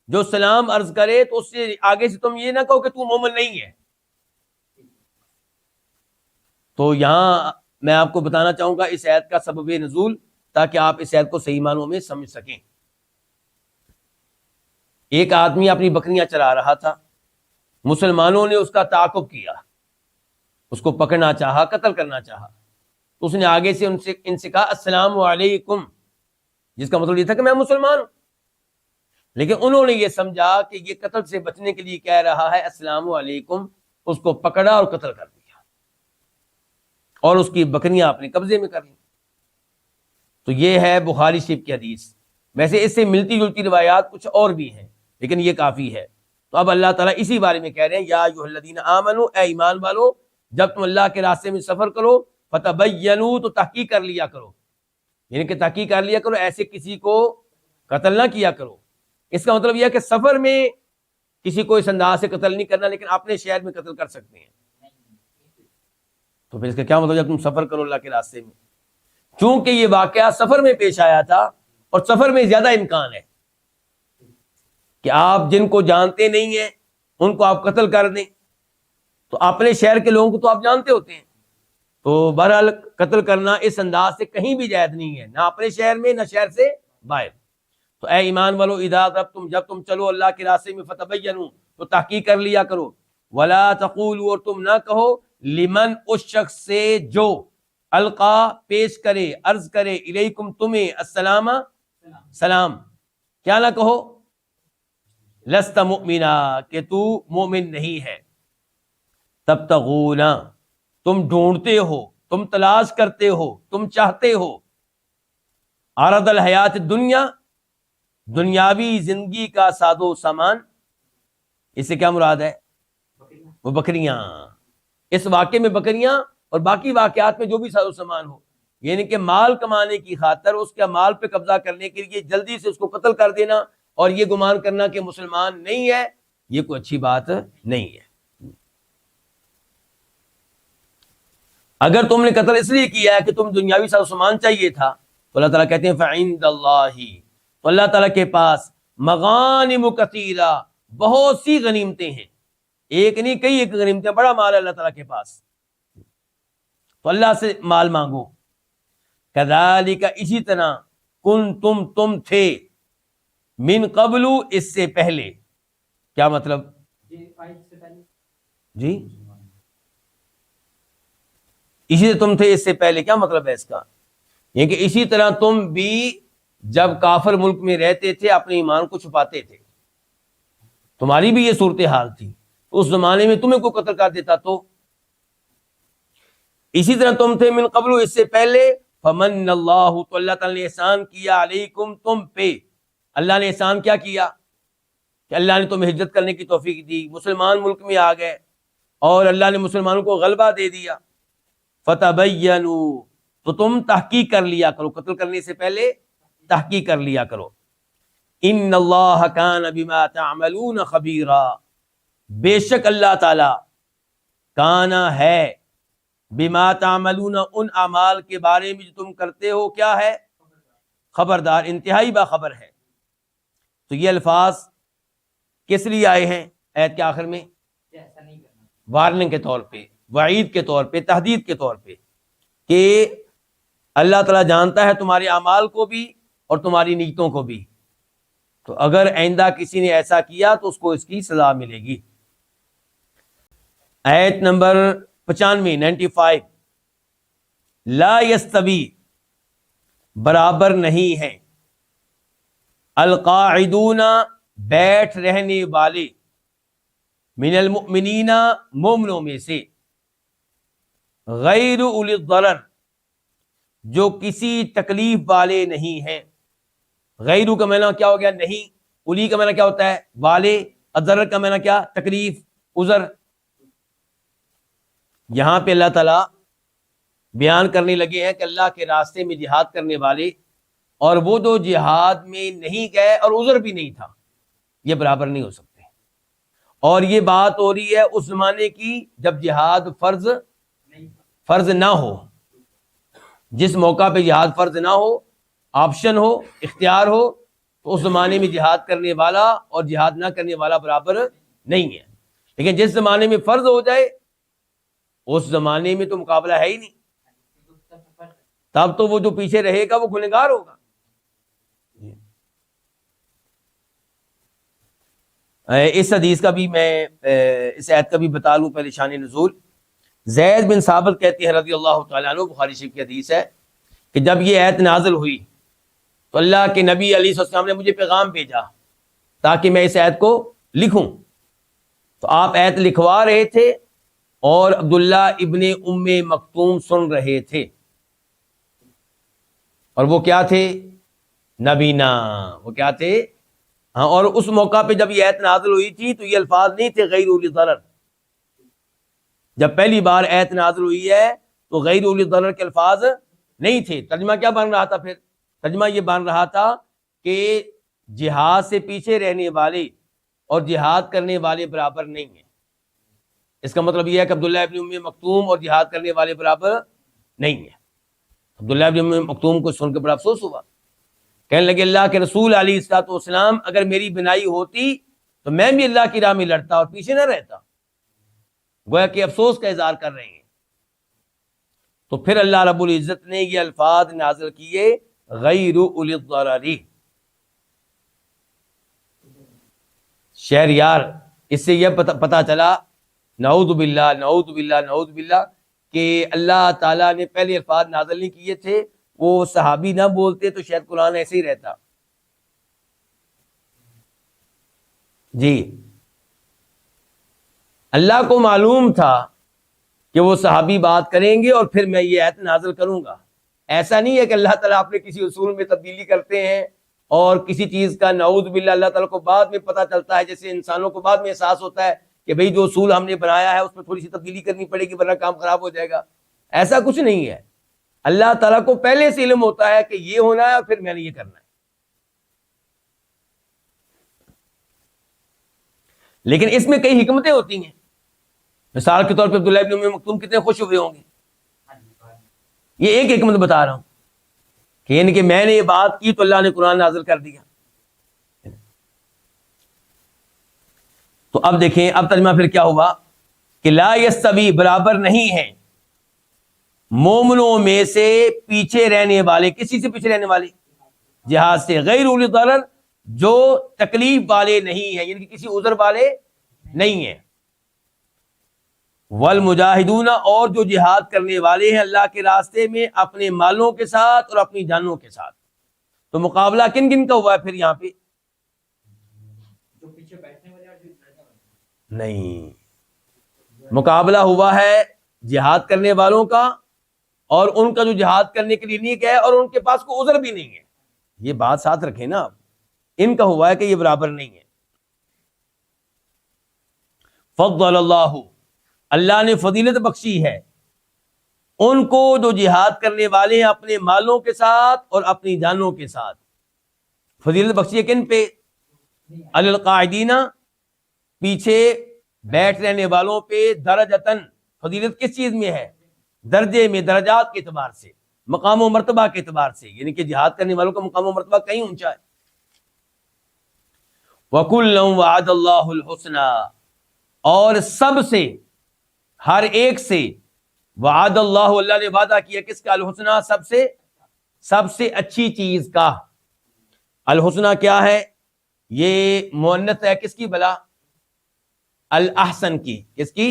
جو سلام عرض کرے، تو اس سے آگے سے تم یہ نہ کہو کہ تو مومن نہیں ہے. تو یہاں میں آپ کو بتانا چاہوں گا اس آیت کا سبب نزول، تاکہ آپ اس آیت کو صحیح معنوں میں سمجھ سکیں. ایک آدمی اپنی بکریاں چلا رہا تھا، مسلمانوں نے اس کا تعاقب کیا، اس کو پکڑنا چاہا، قتل کرنا چاہا. تو اس نے آگے سے ان سے کہا السلام علیکم، جس کا مطلب یہ تھا کہ میں مسلمان ہوں. لیکن انہوں نے یہ سمجھا کہ یہ قتل سے بچنے کے لیے کہہ رہا ہے السلام علیکم، اس کو پکڑا اور قتل کر دیا، اور اس کی بکریاں اپنے قبضے میں کر لیں. تو یہ ہے بخاری شریف کی حدیث. ویسے اس سے ملتی جلتی روایات کچھ اور بھی ہیں، لیکن یہ کافی ہے. تو اب اللہ تعالیٰ اسی بارے میں کہہ رہے ہیں یا ایھا الذین آمنوا، اے ایمان والو، جب تم اللہ کے راستے میں سفر کرو، فتبینوا، تو تحقیق کر لیا کرو. یعنی کہ تحقیق کر لیا کرو، ایسے کسی کو قتل نہ کیا کرو. اس کا مطلب یہ ہے کہ سفر میں کسی کو اس انداز سے قتل نہیں کرنا، لیکن اپنے شہر میں قتل کر سکتے ہیں. تو پھر اس کا کیا مطلب؟ جب تم سفر کرو اللہ کے راستے میں، چونکہ یہ واقعہ سفر میں پیش آیا تھا، اور سفر میں زیادہ امکان ہے کہ آپ جن کو جانتے نہیں ہیں ان کو آپ قتل کر دیں. تو اپنے شہر کے لوگوں کو تو آپ جانتے ہوتے ہیں. تو بہرحال قتل کرنا اس انداز سے کہیں بھی جائز نہیں ہے، نہ اپنے شہر میں نہ شہر سے باہر. تو اے ایمان والو، اذا ضربتم، جب تم چلو اللہ کے راستے میں، فتبینوا، تو تحقیق کر لیا کرو. ولا تقولوا، اور تم نہ کہو، لمن، اس شخص سے جو القا پیش کرے، عرض کرے، الیکم تمہیں، السلام سلام، کیا نہ کہو؟ لست مؤمنا، کہ تو مومن نہیں ہے. تبتغون، تم ڈھونڈتے ہو، تم تلاش کرتے ہو، تم چاہتے ہو، عرض الحیات الدنیا، دنیاوی زندگی کا ساد و سامان. اس سے کیا مراد ہے؟ وہ بکریاں. اس واقعے میں بکریاں اور باقی واقعات میں جو بھی ساز و سامان ہو، یعنی کہ مال کمانے کی خاطر اس کے مال پہ قبضہ کرنے کے لیے جلدی سے اس کو قتل کر دینا اور یہ گمان کرنا کہ مسلمان نہیں ہے، یہ کوئی اچھی بات نہیں ہے. اگر تم نے قتل اس لیے کیا ہے کہ تم دنیاوی ساز و سامان چاہیے تھا، تو اللہ تعالیٰ کہتے ہیں فعند اللہ، تو اللہ تعالیٰ کے پاس مغانم کثیرہ، بہت سی غنیمتیں ہیں. ایک نہیں، کئی ایک غنیمتیں، بڑا مال ہے اللہ تعالیٰ کے پاس. تو اللہ سے مال مانگو. کذالک، اسی طرح، تم تھے، من قبل، اس سے پہلے، کیا مطلب؟ یہ آیت سے پہلے جی اسی سے تم تھے اس سے پہلے، کیا مطلب ہے اس کا؟ یہ کہ اسی طرح تم بھی جب کافر ملک میں رہتے تھے اپنے ایمان کو چھپاتے تھے، تمہاری بھی یہ صورتحال تھی، اس زمانے میں تمہیں کوئی قتل کر دیتا تو اسی طرح تم تھے من قبل، اس سے پہلے، فمن اللہ، تو اللہ تعالی نے احسان کیا، علیکم، تم پہ۔ اللہ نے احسان کیا کیا کہ اللہ نے تمہیں ہجرت کرنے کی توفیق دی، مسلمان ملک میں آ گئے اور اللہ نے مسلمانوں کو غلبہ دے دیا۔ فتبینوا، تو تم تحقیق کر لیا کرو، قتل کرنے سے پہلے تحقیق کر لیا کرو۔ ان اللہ کان بما تعملون خبیرا، بے شک اللہ تعالی کانا ہے، بما تعملون، ان اعمال کے بارے میں جو تم کرتے ہو، کیا ہے؟ خبردار، انتہائی باخبر ہے۔ تو یہ الفاظ کس لیے آئے ہیں آیت کے آخر میں؟ ایسا نہیں کرنا، وارننگ کے طور پہ، وعید کے طور پہ، تحدید کے طور پہ، کہ اللہ تعالیٰ جانتا ہے تمہارے اعمال کو بھی اور تمہاری نیتوں کو بھی، تو اگر آئندہ کسی نے ایسا کیا تو اس کو اس کی سزا ملے گی۔ آیت نمبر 95 لا یستوی، برابر نہیں ہے، القاعدون، بیٹھ رہنے والے، من المؤمنین، مومنوں میں سے، غیر اولی الضرر، جو کسی تکلیف والے نہیں ہیں۔ غیرو کا معنی کیا ہو گیا؟ نہیں، اولی کا معنی کیا ہوتا ہے؟ والے، الضرر کا معنی کیا؟ تکلیف، عذر۔ یہاں پہ اللہ تعالیٰ بیان کرنے لگے ہیں کہ اللہ کے راستے میں جہاد کرنے والے اور وہ جو جہاد میں نہیں گئے اور عذر بھی نہیں تھا، یہ برابر نہیں ہو سکتے۔ اور یہ بات ہو رہی ہے اس زمانے کی جب جہاد فرض نہ ہو، جس موقع پہ جہاد فرض نہ ہو، آپشن ہو، اختیار ہو، تو اس زمانے میں جہاد کرنے والا اور جہاد نہ کرنے والا برابر نہیں ہے۔ لیکن جس زمانے میں فرض ہو جائے اس زمانے میں تو مقابلہ ہے ہی نہیں، تب تو وہ جو پیچھے رہے گا وہ گنہگار ہوگا۔ اس حدیث کا بھی میں اس آیت کا بھی بتا لوں پہلے شان نزول۔ زید بن ثابت کہتے ہیں رضی اللہ تعالیٰ عنہ، بخاری شریف کی حدیث ہے کہ جب یہ آیت نازل ہوئی تو اللہ کے نبی علیہ السلام نے مجھے پیغام بھیجا تاکہ میں اس آیت کو لکھوں۔ تو آپ آیت لکھوا رہے تھے اور عبداللہ ابن ام مکتوم سن رہے تھے، اور وہ کیا تھے؟ نبینا، وہ کیا تھے؟ ہاں، اور اس موقع پہ جب یہ آیت نازل ہوئی تھی تو یہ الفاظ نہیں تھے غیر اولی ضرر۔ جب پہلی بار آیت نازل ہوئی ہے تو غیر اولی ضرر کے الفاظ نہیں تھے۔ ترجمہ کیا بن رہا تھا پھر؟ ترجمہ یہ بن رہا تھا کہ جہاد سے پیچھے رہنے والے اور جہاد کرنے والے برابر نہیں ہیں۔ اس کا مطلب یہ ہے کہ عبداللہ ابن ام مکتوم اور جہاد کرنے والے برابر نہیں ہیں۔ عبداللہ ابن ام مکتوم کو سن کے بڑا افسوس ہوا، کہنے لگے اللہ کے رسول علیہ الصلوۃ والسلام، اگر میری بنائی ہوتی تو میں بھی اللہ کی راہ میں لڑتا اور پیچھے نہ رہتا۔ گویا کہ افسوس کا اظہار کر رہے ہیں۔ تو پھر اللہ رب العزت نے یہ الفاظ نازل کیے غیر اولی الضرر۔ شہریار، اس سے یہ پتہ چلا، نعوذ باللہ نعوذ باللہ نعوذ باللہ، کہ اللہ تعالیٰ نے پہلے الفاظ نازل نہیں کیے تھے، وہ صحابی نہ بولتے تو شاید قرآن ایسے ہی رہتا۔ جی، اللہ کو معلوم تھا کہ وہ صحابی بات کریں گے اور پھر میں یہ آیت نازل کروں گا۔ ایسا نہیں ہے کہ اللہ تعالیٰ اپنے کسی اصول میں تبدیلی کرتے ہیں اور کسی چیز کا نعوذ باللہ اللہ تعالیٰ کو بعد میں پتہ چلتا ہے، جیسے انسانوں کو بعد میں احساس ہوتا ہے کہ بھئی جو اصول ہم نے بنایا ہے اس میں تھوڑی سی تبدیلی کرنی پڑے گی ورنہ کام خراب ہو جائے گا۔ ایسا کچھ نہیں ہے، اللہ تعالیٰ کو پہلے سے علم ہوتا ہے کہ یہ ہونا ہے اور پھر میں نے یہ کرنا ہے۔ لیکن اس میں کئی حکمتیں ہوتی ہیں۔ مثال کے طور پہ عبداللہ ابن ام مکتوم کتنے خوش ہوئے ہوں گے۔ یہ ایک حکمت بتا رہا ہوں کہ یعنی کہ میں نے یہ بات کی تو اللہ نے قرآن نازل کر دیا۔ تو اب دیکھیں، اب ترجمہ پھر کیا ہوا کہ لا یستوی، برابر نہیں ہے، مومنوں میں سے پیچھے رہنے والے، کسی سے پیچھے رہنے والے؟ جہاد سے، غیر اولی ضرر، جو تکلیف والے نہیں ہیں، یعنی کہ کسی عذر والے نہیں ہیں. والمجاہدون، اور جو جہاد کرنے والے ہیں اللہ کے راستے میں اپنے مالوں کے ساتھ اور اپنی جانوں کے ساتھ. تو مقابلہ کن کن کا ہوا ہے پھر یہاں پہ؟ جو پیچھے بیٹھنے والے اور جو لڑنے والے. نہیں، مقابلہ ہوا ہے جہاد کرنے والوں کا اور ان کا جو جہاد کرنے کے لیے نہیں گئے اور ان کے پاس کوئی عذر بھی نہیں ہے. یہ بات ساتھ رکھیں نا آپ، ان کا ہوا ہے کہ یہ برابر نہیں ہے. فضل اللہ، اللہ نے فضیلت بخشی ہے ان کو جو جہاد کرنے والے ہیں اپنے مالوں کے ساتھ اور اپنی جانوں کے ساتھ. فضیلت بخشی ہے کن پہ؟ علی القاعدین، پیچھے بیٹھ رہنے والوں پہ. درجتن، فضیلت کس چیز میں ہے؟ درجے میں، درجات کے اعتبار سے، مقام و مرتبہ کے اعتبار سے، یعنی کہ جہاد کرنے والوں کا مقام و مرتبہ کہیں اونچا ہے. وَكُلًّا وَعَدَ اللَّهُ الْحُسْنَى، اور سب سے، ہر ایک سے، وعد اللہ، اللہ نے وعدہ کیا کس کا؟ الحسنى، سب سے اچھی چیز کا. الحسنى کیا ہے؟ یہ مؤنث ہے کس کی بلا؟ الاحسن کی. کس کی؟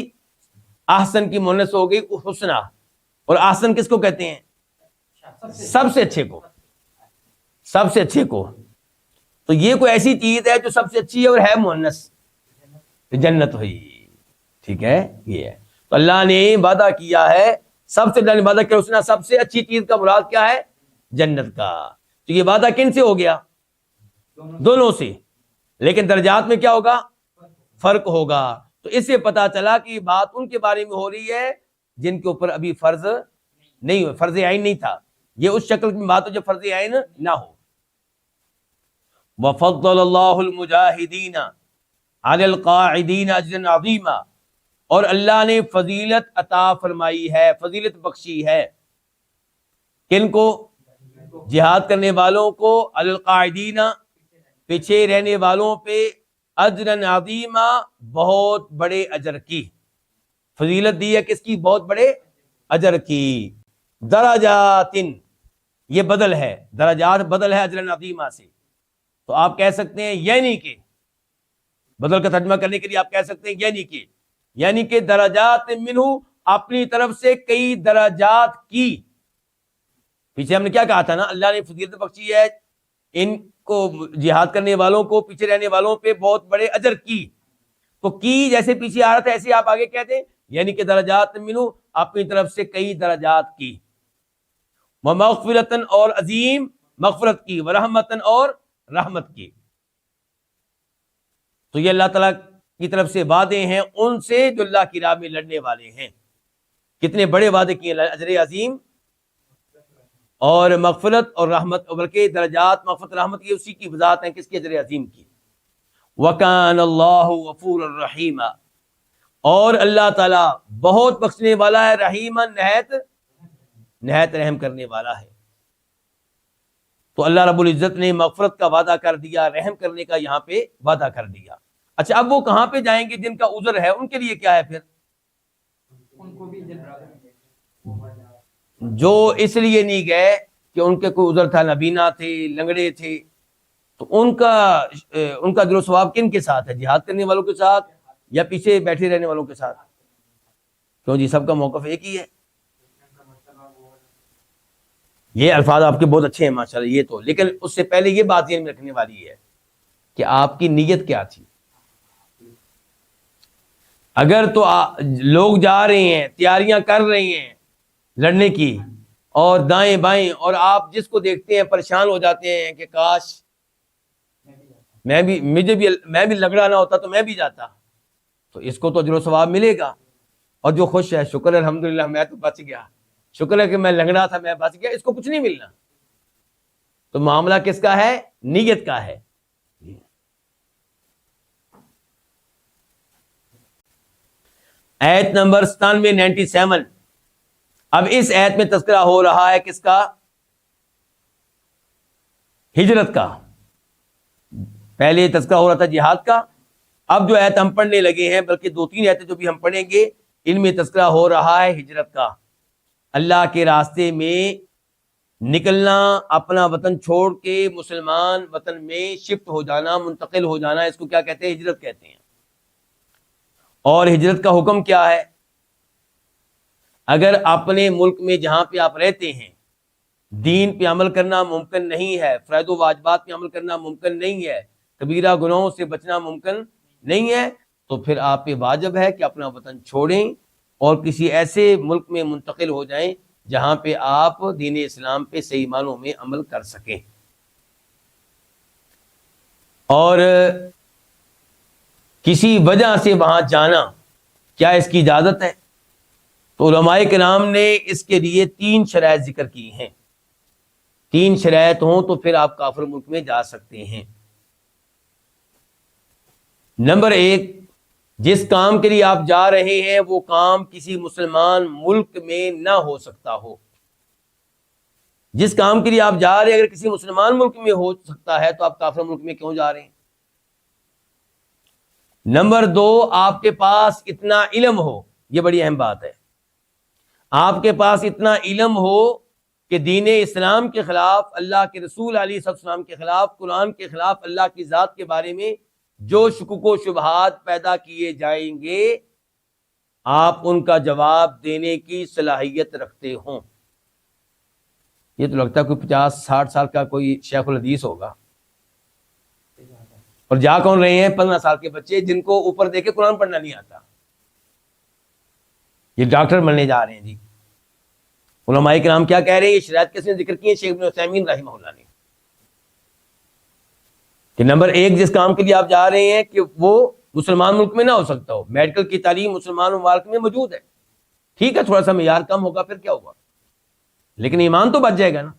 احسن کی مؤنث ہو گئی حسنى. اور احسن کس کو کہتے ہیں؟ سب سے اچھے کو، سب سے اچھے کو. تو یہ کوئی ایسی چیز ہے جو سب سے اچھی ہے اور ہے مؤنث، جنت ہوئی. ٹھیک ہے، یہ ہے. تو اللہ نے وعدہ کیا ہے، سب سے اللہ نے وعدہ کیا حسنى، سب سے اچھی چیز کا مراد کیا ہے؟ جنت کا. تو یہ وعدہ کن سے ہو گیا؟ دونوں سے. لیکن درجات میں کیا ہوگا؟ فرق ہوگا. تو اس سے پتا چلا کہ یہ بات ان کے بارے میں ہو رہی ہے جن کے اوپر ابھی فرض نہیں ہو، فرض عین نہیں تھا. یہ اس شکل کی بات ہو جب فرض عین نہ ہو. وَفَضَّلَ اللَّهُ الْمُجَاهِدِينَ عَلَى الْقَاعِدِينَ أَجْرًا عَظِيمًا، اور اللہ نے فضیلت عطا فرمائی ہے، فضیلت بخشی ہے کن کو؟ جہاد کرنے والوں کو. علی القاعدین، پیچھے رہنے والوں پہ. اجرن عظیما، بہت بڑے اجر کی. فضیلت دی ہے کس کی؟ بہت بڑے اجر کی. درجات، یہ بدل ہے، درجات بدل ہے اجرن عظیما سے. تو آپ کہہ سکتے ہیں یعنی کہ، بدل کا ترجمہ کرنے کے لیے آپ کہہ سکتے ہیں یعنی کہ درجات منہ، اپنی طرف سے کئی درجات کی. پیچھے ہم نے کیا کہا تھا نا، اللہ نے فضیلت بخشی ہے ان کو، جہاد کرنے والوں کو، پیچھے رہنے والوں پہ بہت بڑے اجر کی. تو کی جیسے پیچھے آ رہا تھا ایسے آپ آگے کہتے ہیں یعنی کہ درجات منہ، اپنی طرف سے کئی درجات کی. ومغفرتن، اور عظیم مغفرت کی. ورحمتن، اور رحمت کی. تو یہ اللہ تعالیٰ کی طرف سے وعدے ہیں ان سے جو اللہ کی راہ میں لڑنے والے ہیں. کتنے بڑے وعدے کیے اللہ، اجر عظیم اور مغفرت اور رحمت، بلکہ درجات مغفرت رحمت کی اسی کی وضاحت ہیں کس کی؟ اجر عظیم کی. وَكَانَ اللَّهُ غَفُورًا رَحِيمًا، اور اللہ تعالیٰ بہت بخشنے والا ہے، رحیمًا، نہایت رحم کرنے والا ہے. تو اللہ رب العزت نے مغفرت کا وعدہ کر دیا، رحم کرنے کا یہاں پہ وعدہ کر دیا. اچھا، اب وہ کہاں پہ جائیں گے جن کا عذر ہے؟ ان کے لیے کیا ہے پھر؟ ان کو بھی جن راہ جو اس لیے نہیں گئے کہ ان کے کوئی عذر تھا، نابینا تھے، لنگڑے تھے، تو ان کا اجر و ثواب کن کے ساتھ ہے؟ جہاد کرنے والوں کے ساتھ یا پیچھے بیٹھے رہنے والوں کے ساتھ؟ کیوں جی، سب کا موقف ایک ہی ہے. یہ الفاظ آپ کے بہت اچھے ہیں ماشاءاللہ، یہ تو، لیکن اس سے پہلے یہ بات ذہن میں رکھنے والی ہے کہ آپ کی نیت کیا تھی. اگر تو لوگ جا رہے ہیں، تیاریاں کر رہے ہیں لڑنے کی، اور دائیں بائیں، اور آپ جس کو دیکھتے ہیں پریشان ہو جاتے ہیں کہ کاش میں بھی لگڑا نہ ہوتا تو میں بھی جاتا، تو اس کو تو اجر و ثواب ملے گا. اور جو خوش ہے، شکر ہے الحمدللہ میں تو بچ گیا، شکر ہے کہ میں لنگڑا تھا میں بچ گیا، اس کو کچھ نہیں ملنا. تو معاملہ کس کا ہے؟ نیت کا ہے. آیت نمبر 97. اب اس آیت میں تذکرہ ہو رہا ہے کس کا؟ ہجرت کا. پہلے تذکرہ ہو رہا تھا جہاد کا. اب جو آیت ہم پڑھنے لگے ہیں، بلکہ 2-3 آیتیں جو بھی ہم پڑھیں گے، ان میں تذکرہ ہو رہا ہے ہجرت کا. اللہ کے راستے میں نکلنا، اپنا وطن چھوڑ کے مسلمان وطن میں شفٹ ہو جانا، منتقل ہو جانا، اس کو کیا کہتے ہیں؟ ہجرت کہتے ہیں۔ اور ہجرت کا حکم کیا ہے؟ اگر اپنے ملک میں جہاں پہ آپ رہتے ہیں دین پہ عمل کرنا ممکن نہیں ہے، فرائض و واجبات پہ عمل کرنا ممکن نہیں ہے، کبیرہ گناہوں سے بچنا ممکن نہیں ہے، تو پھر آپ پہ واجب ہے کہ اپنا وطن چھوڑیں اور کسی ایسے ملک میں منتقل ہو جائیں جہاں پہ آپ دین اسلام پہ صحیح معنوں میں عمل کر سکیں۔ اور کسی وجہ سے وہاں جانا، کیا اس کی اجازت ہے؟ تو علماء کرام نے اس کے لیے 3 شرائط ذکر کی ہیں۔ 3 شرائط ہوں تو پھر آپ کافر ملک میں جا سکتے ہیں۔ نمبر 1، جس کام کے لیے آپ جا رہے ہیں وہ کام کسی مسلمان ملک میں نہ ہو سکتا ہو۔ جس کام کے لیے آپ جا رہے ہیں اگر کسی مسلمان ملک میں ہو سکتا ہے تو آپ کافر ملک میں کیوں جا رہے ہیں؟ نمبر 2، آپ کے پاس اتنا علم ہو، یہ بڑی اہم بات ہے، آپ کے پاس اتنا علم ہو کہ دین اسلام کے خلاف، اللہ کے رسول علیہ السلام کے خلاف، قرآن کے خلاف، اللہ کی ذات کے بارے میں جو شکوک و شبہات پیدا کیے جائیں گے آپ ان کا جواب دینے کی صلاحیت رکھتے ہوں۔ یہ تو لگتا ہے کوئی 50-60 سال کا کوئی شیخ الحدیث ہوگا، اور جا کون رہے ہیں؟ 15 سال کے بچے جن کو اوپر دیکھے قرآن پڑھنا نہیں آتا، یہ ڈاکٹر بننے جا رہے ہیں جی۔ علماء کرام کیا کہہ رہے ہیں؟ یہ شرائط کس نے ذکر کی ہے؟ شیخ ابن عثیمین رحمہ اللہ نے، کہ نمبر 1، جس کام کے لیے آپ جا رہے ہیں کہ وہ مسلمان ملک میں نہ ہو سکتا ہو۔ میڈیکل کی تعلیم مسلمان ممالک میں موجود ہے، ٹھیک ہے، تھوڑا سا معیار کم ہوگا، پھر کیا ہوگا، لیکن ایمان تو بچ جائے گا نا،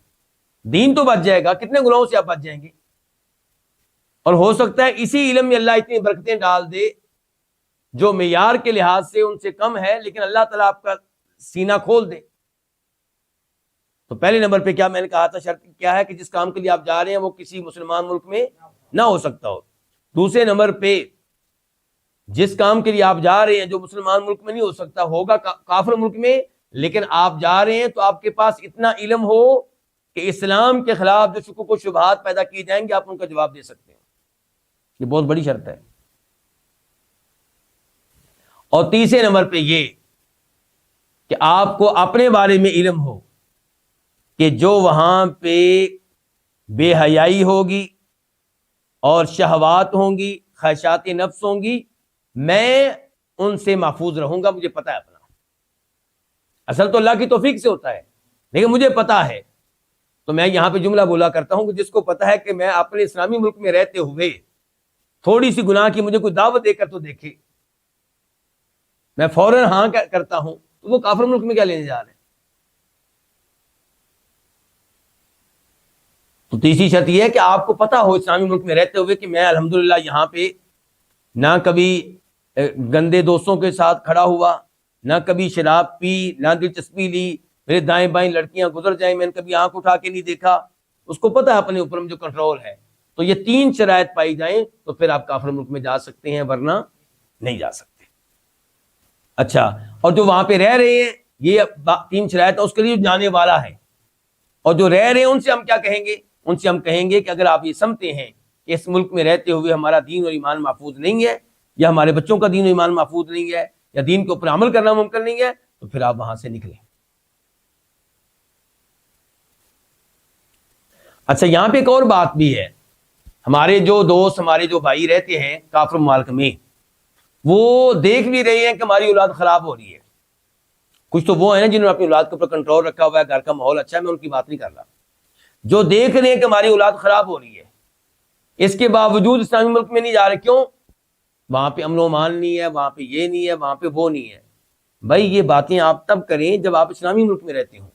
دین تو بچ جائے گا، کتنے گناہوں سے آپ بچ جائیں گے۔ اور ہو سکتا ہے اسی علم میں اللہ اتنی برکتیں ڈال دے جو معیار کے لحاظ سے ان سے کم ہے، لیکن اللہ تعالیٰ آپ کا سینہ کھول دے۔ تو پہلے نمبر پہ کیا میں نے کہا تھا، شرط کیا ہے کہ جس کام کے لیے آپ جا رہے ہیں وہ کسی مسلمان ملک میں نہ ہو سکتا ہو۔ دوسرے نمبر پہ جس کام کے لیے آپ جا رہے ہیں جو مسلمان ملک میں نہیں ہو سکتا، ہوگا کافر ملک میں، لیکن آپ جا رہے ہیں تو آپ کے پاس اتنا علم ہو کہ اسلام کے خلاف جو شکوک و شبہات پیدا کیے جائیں گے آپ ان کا جواب دے سکتے ہیں۔ یہ بہت بڑی شرط ہے۔ اور تیسرے نمبر پہ یہ کہ آپ کو اپنے بارے میں علم ہو کہ جو وہاں پہ بے حیائی ہوگی اور شہوات ہوں گی، خواہشات نفس ہوں گی، میں ان سے محفوظ رہوں گا، مجھے پتا ہے اپنا۔ اصل تو اللہ کی توفیق سے ہوتا ہے، لیکن مجھے پتا ہے، تو میں یہاں پہ جملہ بولا کرتا ہوں کہ جس کو پتا ہے کہ میں اپنے اسلامی ملک میں رہتے ہوئے تھوڑی سی گناہ کی مجھے کوئی دعوت دے کر تو دیکھے، میں فوراً ہاں کرتا ہوں، تو وہ کافر ملک میں کیا لینے جا رہے ہیں؟ تو تیسری شرط یہ ہے کہ آپ کو پتا ہو اسلامی ملک میں رہتے ہوئے کہ میں الحمدللہ یہاں پہ نہ کبھی گندے دوستوں کے ساتھ کھڑا ہوا، نہ کبھی شراب پی، نہ دلچسپی لی، میرے دائیں بائیں لڑکیاں گزر جائیں میں نے کبھی آنکھ اٹھا کے نہیں دیکھا، اس کو پتا ہے اپنے اوپر جو کنٹرول ہے۔ تو یہ 3 شرائط پائی جائیں تو پھر آپ کافر ملک میں جا سکتے ہیں، ورنہ نہیں جا سکتے۔ اچھا، اور جو وہاں پہ رہ رہے ہیں، یہ 3 شرائط ہے اس کے لیے جو جانے والا ہے، اور جو رہ رہے ہیں ان سے ہم کیا کہیں گے؟ ان سے ہم کہیں گے کہ اگر آپ یہ سمجھتے ہیں کہ اس ملک میں رہتے ہوئے ہمارا دین اور ایمان محفوظ نہیں ہے، یا ہمارے بچوں کا دین اور ایمان محفوظ نہیں ہے، یا دین کے اوپر عمل کرنا ممکن نہیں ہے، تو پھر آپ وہاں سے نکلیں۔ اچھا، یہاں پہ ایک اور بات بھی ہے، ہمارے جو دوست، ہمارے جو بھائی رہتے ہیں کافر ممالک میں، وہ دیکھ بھی رہے ہیں کہ ہماری اولاد خراب ہو رہی ہے۔ کچھ تو وہ ہیں جنہوں نے اپنی اولاد کے اوپر کنٹرول رکھا ہوا ہے، گھر کا ماحول اچھا ہے، میں ان کی بات نہیں کر رہا، جو دیکھ رہے ہیں کہ ہماری اولاد خراب ہو رہی ہے، اس کے باوجود اسلامی ملک میں نہیں جا رہے، کیوں؟ وہاں پہ امن و امان نہیں ہے، وہاں پہ یہ نہیں ہے، وہاں پہ وہ نہیں ہے۔ بھائی یہ باتیں آپ تب کریں جب آپ اسلامی ملک میں رہتے ہوں،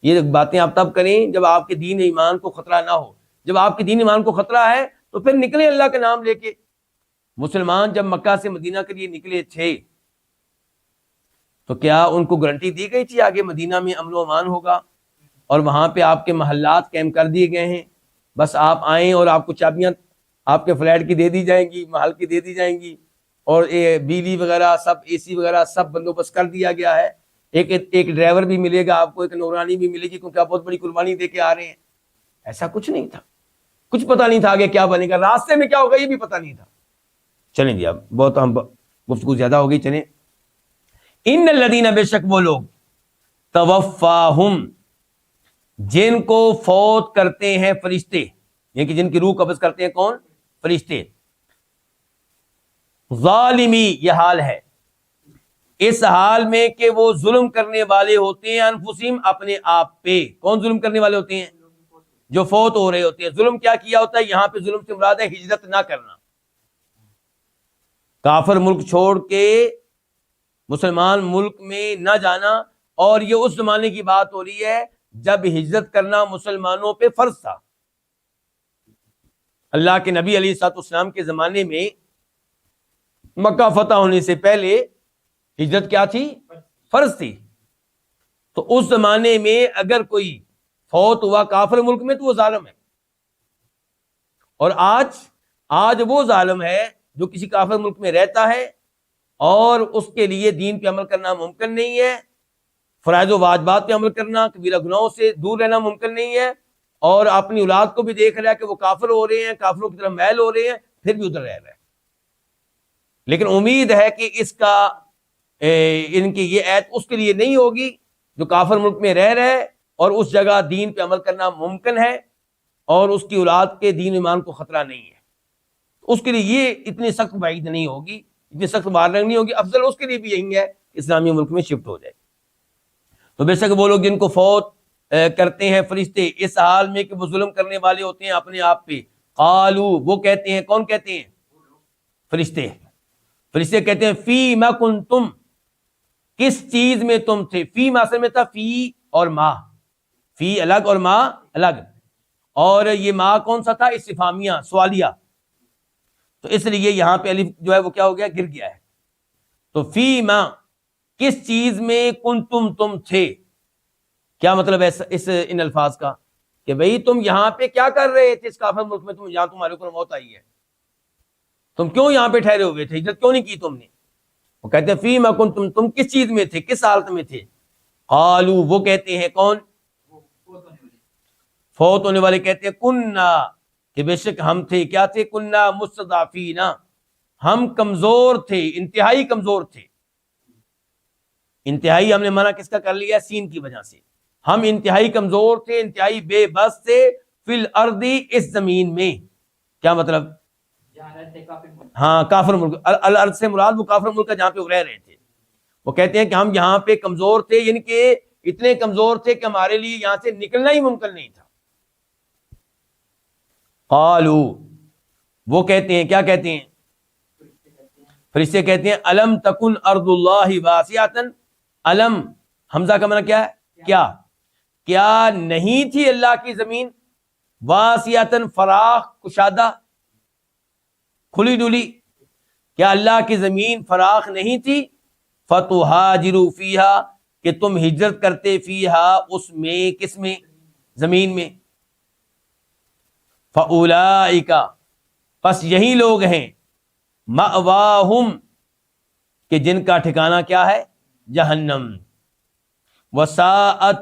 یہ باتیں آپ تب کریں جب آپ کے دین ایمان کو خطرہ نہ ہو۔ جب آپ کے دین ایمان کو خطرہ ہے تو پھر نکلیں اللہ کا نام لے کے۔ مسلمان جب مکہ سے مدینہ کے لیے نکلے تھے تو کیا ان کو گارنٹی دی گئی تھی آگے مدینہ میں امن و امان ہوگا، اور وہاں پہ آپ کے محلات قائم کر دیے گئے ہیں، بس آپ آئیں اور آپ کو چابیاں آپ کے فلیٹ کی دے دی جائیں گی، محل کی دے دی جائیں گی، اور بجلی وغیرہ سب، اے سی وغیرہ سب بندوبست کر دیا گیا ہے، ایک ڈرائیور بھی ملے گا آپ کو, ایک نورانی بھی ملے گی, کیونکہ آپ بہت بڑی قربانی دے کے آ رہے ہیں. ایسا کچھ نہیں تھا, کچھ پتا نہیں تھا آگے کیا بنے گا, راستے میں کیا ہوگا یہ بھی پتا نہیں تھا. چلیں جی, اب بہت ہم گفتگو زیادہ ہو گئی, چلیں. ان الذین, بے شک وہ لوگ, توفاہم, جن کو فوت کرتے ہیں فرشتے, یعنی کہ جن کی روح قبض کرتے ہیں کون؟ فرشتے. ظالمی, یہ حال ہے, اس حال میں کہ وہ ظلم کرنے والے ہوتے ہیں, انفسہم, اپنے آپ پہ. کون ظلم کرنے والے ہوتے ہیں؟ جو فوت ہو رہے ہوتے ہیں. ظلم کیا کیا ہوتا ہے یہاں پہ؟ ظلم سے مراد ہے ہجرت نہ کرنا, کافر ملک چھوڑ کے مسلمان ملک میں نہ جانا. اور یہ اس زمانے کی بات ہو رہی ہے جب ہجرت کرنا مسلمانوں پہ فرض تھا. اللہ کے نبی علیہ الصلوۃ والسلام کے زمانے میں مکہ فتح ہونے سے پہلے ہجرت کیا تھی؟ فرض تھی. تو اس زمانے میں اگر کوئی فوت ہوا کافر ملک میں تو وہ ظالم ہے. اور آج وہ ظالم ہے جو کسی کافر ملک میں رہتا ہے اور اس کے لیے دین پہ عمل کرنا ممکن نہیں ہے, فرائض و واجبات پہ عمل کرنا, کبیرہ گناہوں سے دور رہنا ممکن نہیں ہے, اور اپنی اولاد کو بھی دیکھ رہا ہے کہ وہ کافر ہو رہے ہیں, کافروں کی طرف میل ہو رہے ہیں, پھر بھی ادھر رہ رہا ہے. لیکن امید ہے کہ اس کا ان کی یہ ایت اس کے لیے نہیں ہوگی جو کافر ملک میں رہ رہے اور اس جگہ دین پہ عمل کرنا ممکن ہے اور اس کی اولاد کے دین ایمان کو خطرہ نہیں ہے. اس کے لیے یہ اتنی سخت وعید نہیں ہوگی, اتنی سخت وارننگ نہیں ہوگی. افضل اس کے لیے بھی یہی ہے اسلامی ملک میں شفٹ ہو جائے. تو بے شک وہ لوگ جن کو فوت کرتے ہیں فرشتے, اس حال میں کہ وہ ظلم کرنے والے ہوتے ہیں اپنے آپ پہ. قالو, وہ کہتے ہیں, کون کہتے ہیں؟ فرشتے. فرشتے کہتے ہیں فی ما کنتم, کس چیز میں تم تھے. فی ما اصل میں تھا فی اور ما, فی الگ اور ما الگ, اور یہ ما کون سا تھا؟ استفہامیہ, سوالیہ. تو اس لیے یہاں پہ الف جو ہے وہ کیا ہو گیا؟ گر گیا ہے. تو فی ما, کس چیز میں کنتم, تم تھے. کیا مطلب ہے ان الفاظ کا؟ کہ بھئی تم یہاں پہ کیا کر رہے تھے اس کافر ملک میں؟ تم یہاں تمہارے اوپر موت آئی ہے, تم کیوں یہاں پہ ٹھہرے ہوئے تھے؟ ہجرت کیوں نہیں کی تم نے؟ وہ کہتے ہیں فی ما کنتم, تم کس چیز میں تھے, کس حالت میں تھے. قالو, وہ کہتے ہیں, کون؟ فوت ہونے والے کہتے ہیں کننا, کہ بے شک ہم تھے, کیا تھے؟ کننا مستضعفین, ہم کمزور تھے, انتہائی کمزور تھے. انتہائی ہم نے منع کس کا کر لیا؟ سین کی وجہ سے. ہم انتہائی کمزور تھے, انتہائی بے بس تھے, فی الارض, اس زمین میں. کیا مطلب؟ ہاں, کافر ملک. الارض سے مراد وہ کافر ملک ہے جہاں پہ وہ رہ رہے تھے. وہ کہتے ہیں کہ ہم یہاں پہ کمزور تھے, یعنی کہ اتنے کمزور تھے کہ ہمارے لیے یہاں سے نکلنا ہی ممکن نہیں تھا. قالو, وہ کہتے ہیں, کیا کہتے ہیں؟ فرشتے کہتے ہیں الم تکن ارض اللہ واسعۃ. الم, حمزہ کا معنی کیا ہے؟ کیا نہیں تھی اللہ کی زمین واسعۃ, فراخ, کشادہ, کھلی ڈلی. کیا اللہ کی زمین فراخ نہیں تھی؟ فتہاجروا فیہا, کہ تم ہجرت کرتے, فیہا, اس میں, کس میں؟ زمین میں. فاولئک, پس یہی لوگ ہیں, مأواہم, کہ جن کا ٹھکانہ کیا ہے؟ جہنم. وساءت,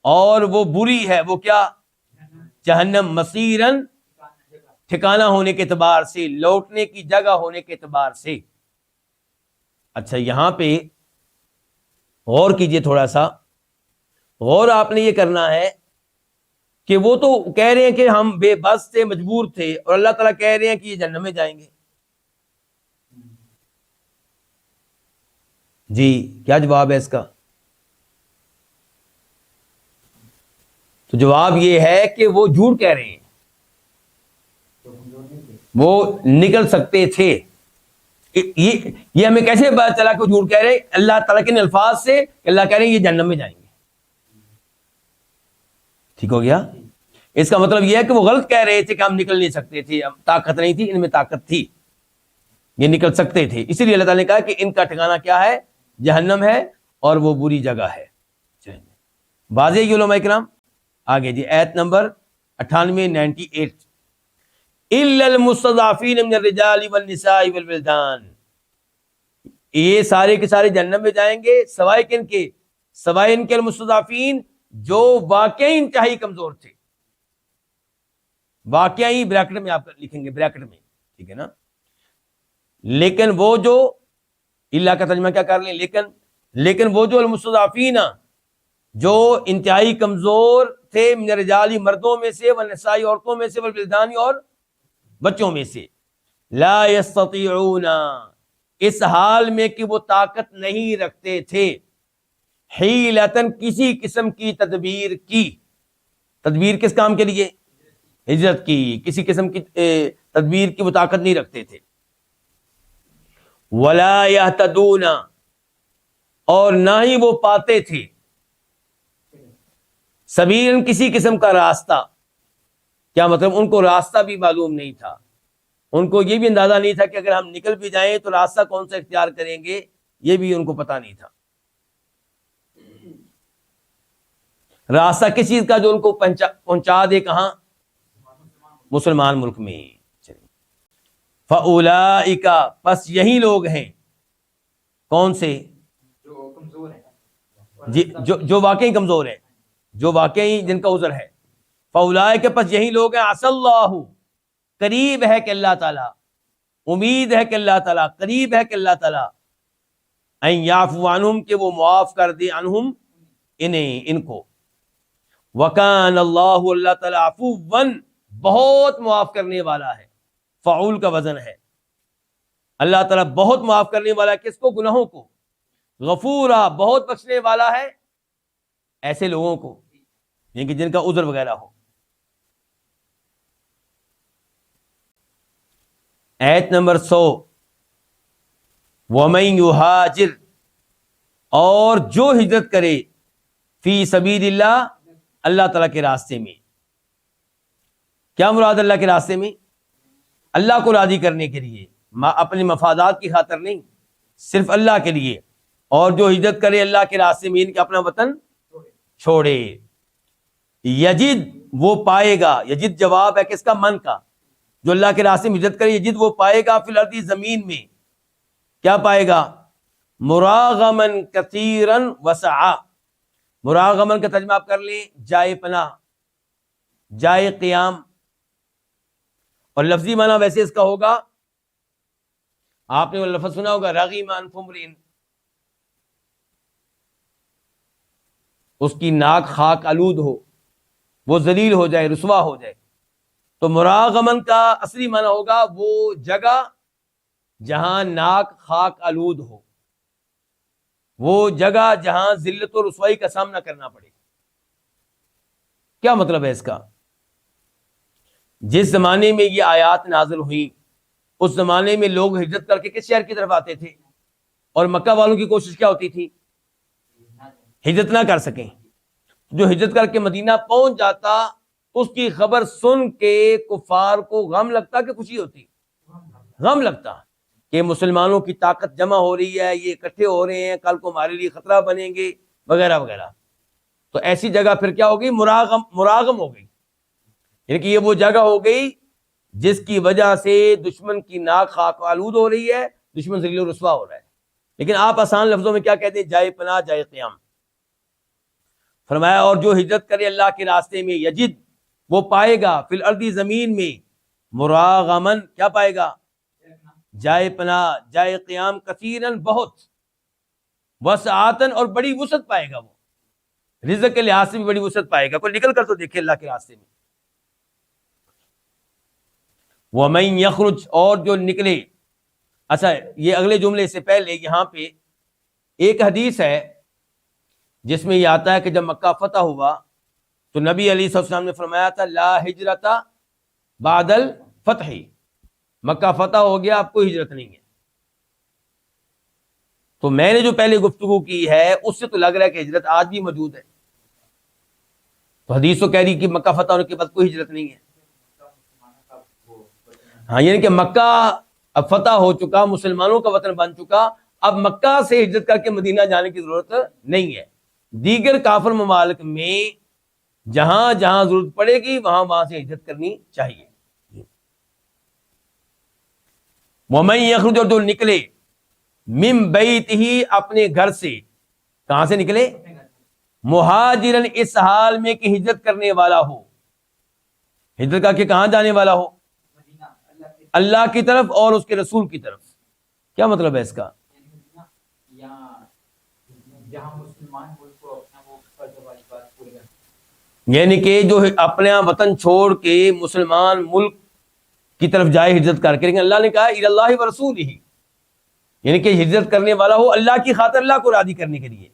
اور وہ بری ہے, وہ کیا؟ جہنم. مصیرن, ٹھکانہ ہونے کے اعتبار سے, لوٹنے کی جگہ ہونے کے اعتبار سے. اچھا, یہاں پہ غور کیجئے تھوڑا سا. غور آپ نے یہ کرنا ہے کہ وہ تو کہہ رہے ہیں کہ ہم بے بس تھے, مجبور تھے, اور اللہ تعالیٰ کہہ رہے ہیں کہ یہ جہنم میں جائیں گے. جی, کیا جواب ہے اس کا؟ تو جواب یہ ہے کہ وہ جھوٹ کہہ رہے ہیں, وہ نکل سکتے تھے. یہ ہمیں کیسے پتا چلا کہ وہ جھوٹ کہہ رہے ہیں؟ اللہ تعالیٰ کے الفاظ سے, کہ اللہ کہہ رہے ہیں یہ جہنم میں جائیں گے. ٹھیک ہو گیا؟ اس کا مطلب یہ ہے کہ وہ غلط کہہ رہے تھے کہ ہم نکل نہیں سکتے تھے, طاقت نہیں تھی, ان میں طاقت تھی, یہ نکل سکتے تھے. اسی لیے اللہ تعالیٰ نے کہا کہ ان کا ٹھکانہ کیا ہے؟ جہنم ہے, اور وہ بری جگہ ہے. واضح ہے علماء کرام؟ آگے جی, ایت نمبر 98 الا المستضعفین من الرجال والنساء والولدان. یہ سارے کے سارے جہنم میں جائیں گے سوائے کن کے؟ سوائے ان کے المستضعفین جو واقعی انتہائی کمزور تھے. واقعی بریکٹ میں آپ لکھیں گے، بریکٹ میں، ٹھیک ہے نا. لیکن وہ جو اللہ کا ترجمہ کیا کر لیں، لیکن وہ جو المستضعفین جو انتہائی کمزور تھے، من الرجال مردوں میں سے، والنساء عورتوں میں سے، والولدان اور بچوں میں سے، لا یستطیعون اس حال میں کہ وہ طاقت نہیں رکھتے تھے، حیلتن کسی قسم کی تدبیر کی. تدبیر کس کام کے لیے؟ ہجرت کی. کسی قسم کی تدبیر کی وہ طاقت نہیں رکھتے تھے. ولا یہتدون اور نہ ہی وہ پاتے تھے، سبیل کسی قسم کا راستہ. کیا مطلب؟ ان کو راستہ بھی معلوم نہیں تھا، ان کو یہ بھی اندازہ نہیں تھا کہ اگر ہم نکل بھی جائیں تو راستہ کون سا اختیار کریں گے، یہ بھی ان کو پتہ نہیں تھا. راستہ کس چیز کا جو ان کو پہنچا دے کہاں؟ مسلمان ملک میں. فَأُولَئِكَ پس یہی لوگ ہیں. کون سے؟ جو کمزور ہیں، جی جو واقعی کمزور ہیں، جو واقعی جن کا عذر ہے. فَأُولَئِكَ پس یہی لوگ ہیں، عَسَى اللَّهُ قریب ہے کہ اللہ تعالیٰ، امید ہے کہ اللہ تعالیٰ، قریب ہے کہ اللہ تعالیٰ، ان یعفو عنہم کہ وہ معاف کر دے، عنہم ان کو. وکان اللہ اللہ تعالیٰ عفوا بہت معاف کرنے والا ہے. فعول کا وزن ہے. اللہ تعالیٰ بہت معاف کرنے والا ہے. کس کو؟ گناہوں کو. غفورا بہت بخشنے والا ہے ایسے لوگوں کو یعنی کہ جن کا عذر وغیرہ ہو. آیت نمبر 100 وَمَن يُهَاجِرْ اور جو ہجرت کرے فی سبیل اللہ اللہ تعالیٰ کے راستے میں. کیا مراد اللہ کے راستے میں؟ اللہ کو راضی کرنے کے لیے، اپنے مفادات کی خاطر نہیں، صرف اللہ کے لیے. اور جو ہجرت کرے اللہ کے راستے میں ان کے اپنا وطن چھوڑے. یجد وہ پائے گا. یجد جواب ہے کس کا؟ من کا. جو اللہ کے راستے میں ہجرت کرے یجد وہ پائے گا فی الارض زمین میں. کیا پائے گا؟ مراغمن کثیرا وسعا. مراغمن کا ترجمہ آپ کر لیں جائے پناہ، جائے قیام. اور لفظی معنی ویسے اس کا ہوگا، آپ نے وہ لفظ سنا ہوگا رغیم انف امرئ، اس کی ناک خاک آلود ہو، وہ ذلیل ہو جائے، رسوا ہو جائے. تو مراغمن کا اصلی معنی ہوگا وہ جگہ جہاں ناک خاک آلود ہو، وہ جگہ جہاں ذلت و رسوائی کا سامنا کرنا پڑے. کیا مطلب ہے اس کا؟ جس زمانے میں یہ آیات نازل ہوئی اس زمانے میں لوگ ہجرت کر کے کس شہر کی طرف آتے تھے؟ اور مکہ والوں کی کوشش کیا ہوتی تھی؟ ہجرت نہ کر سکیں. جو ہجرت کر کے مدینہ پہنچ جاتا اس کی خبر سن کے کفار کو غم لگتا کہ خوشی ہوتی؟ غم لگتا کہ مسلمانوں کی طاقت جمع ہو رہی ہے، یہ اکٹھے ہو رہے ہیں، کل کو ہمارے لیے خطرہ بنیں گے وغیرہ وغیرہ. تو ایسی جگہ پھر کیا ہوگی؟ مراغم ہو گئی. یعنی کہ یہ وہ جگہ ہو گئی جس کی وجہ سے دشمن کی ناک خاک آلود ہو رہی ہے، دشمن ذلیل و رسوا ہو رہا ہے. لیکن آپ آسان لفظوں میں کیا کہتے ہیں؟ جائے پناہ، جائے قیام. فرمایا اور جو ہجرت کرے اللہ کے راستے میں یجد وہ پائے گا فی الارض زمین میں مراغمن کیا پائے گا؟ جائے پناہ، جائے قیام، کثیرن بہت، وسعاتن اور بڑی وسعت پائے گا. وہ رزق کے لحاظ سے بھی بڑی وسعت پائے گا. کوئی نکل کر تو دیکھے اللہ کے راستے میں. وَمَن يَخْرُجْ اور جو نکلے. اچھا یہ اگلے جملے سے پہلے یہاں پہ ایک حدیث ہے جس میں یہ آتا ہے کہ جب مکہ فتح ہوا تو نبی علیہ السلام نے فرمایا تھا لا ہجرت بعد الفتح. مکہ فتح ہو گیا، اب کوئی ہجرت نہیں ہے. تو میں نے جو پہلے گفتگو کی ہے اس سے تو لگ رہا ہے کہ ہجرت آج بھی موجود ہے. تو حدیث تو کہہ رہی کہ مکہ فتح ہونے کے بعد کوئی ہجرت نہیں ہے. ہاں یعنی کہ مکہ اب فتح ہو چکا، مسلمانوں کا وطن بن چکا، اب مکہ سے ہجرت کر کے مدینہ جانے کی ضرورت نہیں ہے. دیگر کافر ممالک میں جہاں جہاں ضرورت پڑے گی وہاں سے ہجرت کرنی چاہیے. وَمَن يَخْرُجْ اور جو نکلے من بیتہ اپنے گھر سے، کہاں سے نکلے؟ اپنے گھر سے، مہاجرن اس حال میں کہ ہجرت کرنے والا ہو، ہجرت کر کے کہاں جانے والا ہو؟ مدینہ، اللہ کی طرف اور اس کے رسول کی طرف۔ کیا مطلب ہے اس کا؟ یعنی مدینہ یا جہاں مسلمان ملک کو اپنا وہ فرض والی بات پوری کرتے یعنی کہ جو اپنا وطن چھوڑ کے مسلمان ملک کی طرف جائے ہجرت کر کے، لیکن اللہ نے کہا الی اللہ و رسول ہی، یعنی کہ ہجرت کرنے والا ہو اللہ کی خاطر، اللہ کو راضی کرنے کے لیے،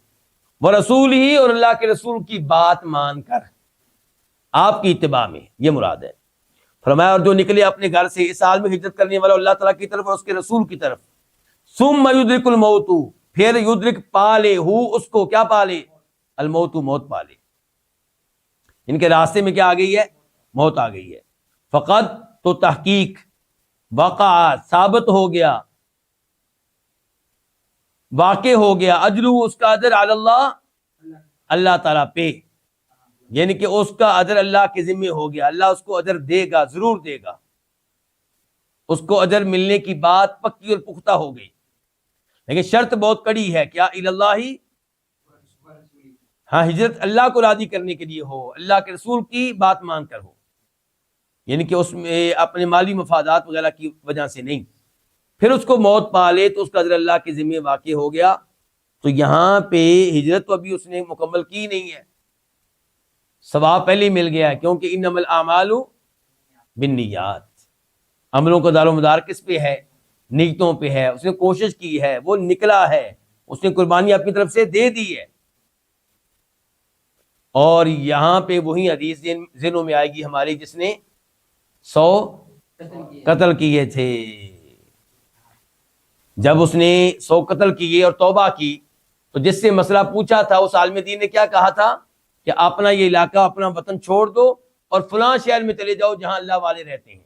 وہ رسول ہی، اور اللہ کے رسول کی بات مان کر آپ کی اتباع میں، یہ مراد ہے۔ فرمایا اور جو نکلے اپنے گھر سے اس حال میں ہجرت کرنے والا اللہ تعالیٰ کی طرف اور اس کے رسول کی طرف، ثم یدرک الموت، پھر یدرک پالے ہو اس کو، کیا پالے؟ الموت، موت پالے، ان کے راستے میں کیا آ گئی ہے؟ موت آ گئی ہے۔ فقط، تو تحقیق، وقع، ثابت ہو گیا، واقع ہو گیا، اجرہ، اس کا اجر، علی اللہ، اللہ تعالیٰ پہ، یعنی کہ اس کا اجر اللہ کے ذمہ ہو گیا، اللہ اس کو اجر دے گا، ضرور دے گا، اس کو اجر ملنے کی بات پکی اور پختہ ہو گئی، لیکن شرط بہت کڑی ہے، کیا الی اللہ، ہاں ہجرت اللہ کو راضی کرنے کے لیے ہو، اللہ کے رسول کی بات مان کر ہو، یعنی کہ اس میں اپنے مالی مفادات وغیرہ کی وجہ سے نہیں۔ پھر اس کو موت پالے تو اس کا اجر اللہ کے ذمہ واقع ہو گیا۔ تو یہاں پہ ہجرت تو ابھی اس نے مکمل کی نہیں ہے، ثواب پہلے ہی مل گیا ہے، کیونکہ انما الاعمال بالنیات، عملوں کا دار و مدار کس پہ ہے؟ نیتوں پہ ہے۔ اس نے کوشش کی ہے، وہ نکلا ہے، اس نے قربانی اپنی طرف سے دے دی ہے۔ اور یہاں پہ وہی حدیث ذہنوں میں آئے گی ہماری، جس نے 100 قتل کیے تھے، جب اس نے 100 قتل کیے اور توبہ کی تو جس سے مسئلہ پوچھا تھا اس عالم دین نے کیا کہا تھا کہ اپنا یہ علاقہ، اپنا وطن چھوڑ دو اور فلاں شہر میں چلے جاؤ جہاں اللہ والے رہتے ہیں،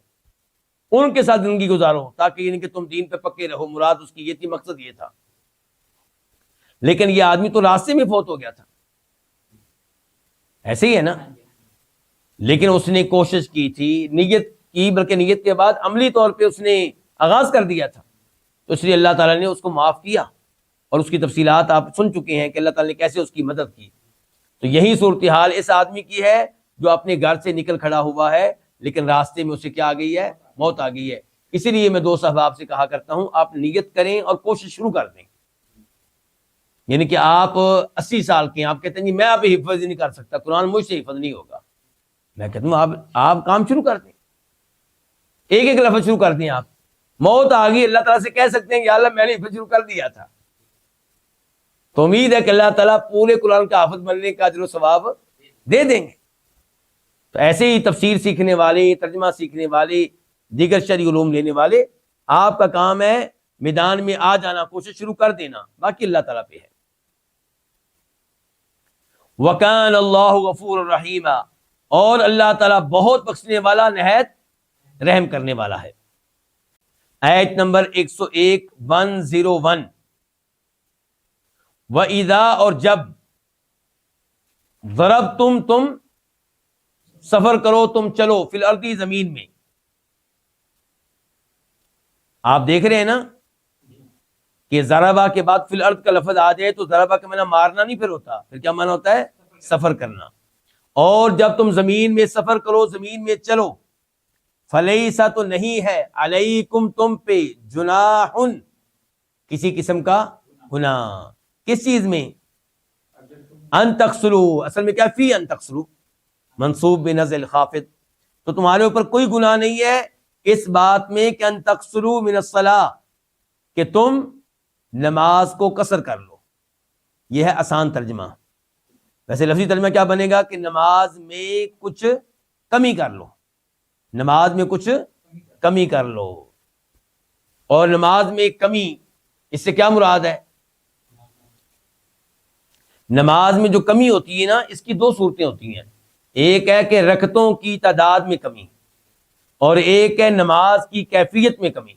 ان کے ساتھ زندگی گزارو، تاکہ یعنی کہ تم دین پہ پکے رہو۔ مراد اس کی یہ تھی، مقصد یہ تھا۔ لیکن یہ آدمی تو راستے میں فوت ہو گیا تھا، ایسے ہی ہے نا؟ لیکن اس نے کوشش کی تھی، نیت کی، بلکہ نیت کے بعد عملی طور پہ اس نے آغاز کر دیا تھا، تو اس لیے اللہ تعالیٰ نے اس کو معاف کیا، اور اس کی تفصیلات آپ سن چکے ہیں کہ اللہ تعالیٰ نے کیسے اس کی مدد کی۔ تو یہی صورتحال اس آدمی کی ہے جو اپنے گھر سے نکل کھڑا ہوا ہے، لیکن راستے میں اسے کیا آ گئی ہے؟ موت آ گئی ہے۔ اسی لیے میں دوست احباب سے کہا کرتا ہوں، آپ نیت کریں اور کوشش شروع کر دیں۔ یعنی کہ آپ 80 سال کے ہیں، آپ کہتے ہیں جی میں اب حفظ نہیں کر سکتا، قرآن مجھ سے حفظ نہیں ہوگا، میں کہتا ہوں آپ کام شروع کر دیں، ایک ایک لفظ شروع کر دیں۔ آپ موت آ گئی، اللہ تعالیٰ سے کہہ سکتے ہیں یا اللہ میں نے حفظ شروع کر دیا تھا، تو امید ہے کہ اللہ تعالیٰ پورے قرآن کا حافظ بننے کا اجر و ثواب دے دیں گے۔ تو ایسے ہی تفسیر سیکھنے والے، ترجمہ سیکھنے والے، دیگر شرعی علوم لینے والے، آپ کا کام ہے میدان میں آ جانا، کوشش شروع کر دینا، باقی اللہ تعالیٰ پہ ہے۔ وَكَانَ اللَّهُ غَفُورًا رَحِيمًا، اور اللہ تعالیٰ بہت بخشنے والا، نہایت رحم کرنے والا ہے۔ آیت نمبر 101 101، وَإِذَا، اور جب، ضربتم، تم سفر کرو، تم چلو، فی الارض، زمین میں۔ آپ دیکھ رہے ہیں نا کہ ضربہ کے بعد فی الارض کا لفظ آ جائے تو ضربہ کا معنی مارنا نہیں پھر ہوتا، پھر کیا معنی ہوتا ہے؟ سفر کرنا۔ اور جب تم زمین میں سفر کرو، زمین میں چلو، فلیسا، تو نہیں ہے، علیکم، تم پہ، جناح، کسی قسم کا گناہ، کس چیز میں؟ ان تقصروا، اصل میں کیا فی ان تقصروا، منصوب بنزع خافض، تو تمہارے اوپر کوئی گناہ نہیں ہے اس بات میں کہ ان تقصروا من الصلاۃ، کہ تم نماز کو قصر کر لو۔ یہ ہے آسان ترجمہ، ویسے لفظی ترجمہ کیا بنے گا کہ نماز میں کچھ کمی کر لو، نماز میں کچھ کمی کر لو۔ اور نماز میں کمی، اس سے کیا مراد ہے؟ نماز میں جو کمی ہوتی ہے نا، اس کی 2 صورتیں ہوتی ہیں، ایک ہے کہ رکعتوں کی تعداد میں کمی، اور ایک ہے نماز کی کیفیت میں کمی۔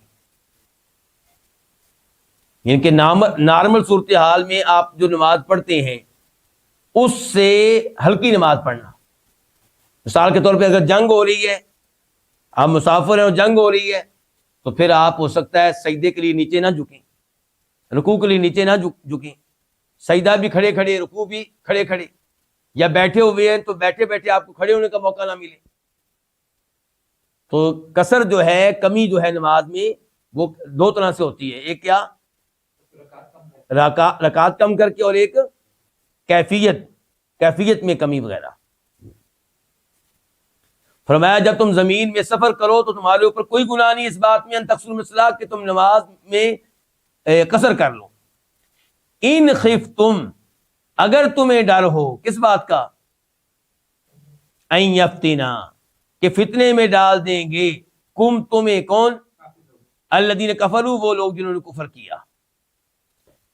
یعنی کہ نارمل صورتحال میں آپ جو نماز پڑھتے ہیں اس سے ہلکی نماز پڑھنا، مثال کے طور پہ اگر جنگ ہو رہی ہے، آپ مسافر ہیں اور جنگ ہو رہی ہے، تو پھر آپ ہو سکتا ہے سجدے کے لیے نیچے نہ جھکیں، رکوع کے لیے نیچے نہ جھکیں، سجدہ بھی کھڑے کھڑے، رکوع بھی کھڑے کھڑے، یا بیٹھے ہوئے ہیں تو بیٹھے بیٹھے آپ کو کھڑے ہونے کا موقع نہ ملے۔ تو قصر جو ہے، کمی جو ہے نماز میں، وہ دو طرح سے ہوتی ہے، ایک کیا رکعت کم کر کے، اور ایک کیفیت میں کمی وغیرہ۔ فرمایا جب تم زمین میں سفر کرو تو تمہارے اوپر کوئی گناہ نہیں اس بات میں ان تقصروا من الصلاۃ کہ تم نماز میں قصر کر لو۔ ان خفتم اگر تمہیں ڈر ہو کس بات کا؟ ان یفتنا کہ فتنے میں ڈال دیں گے کم تمہیں، کون؟ الذین کفروا وہ لوگ جنہوں نے کفر کیا۔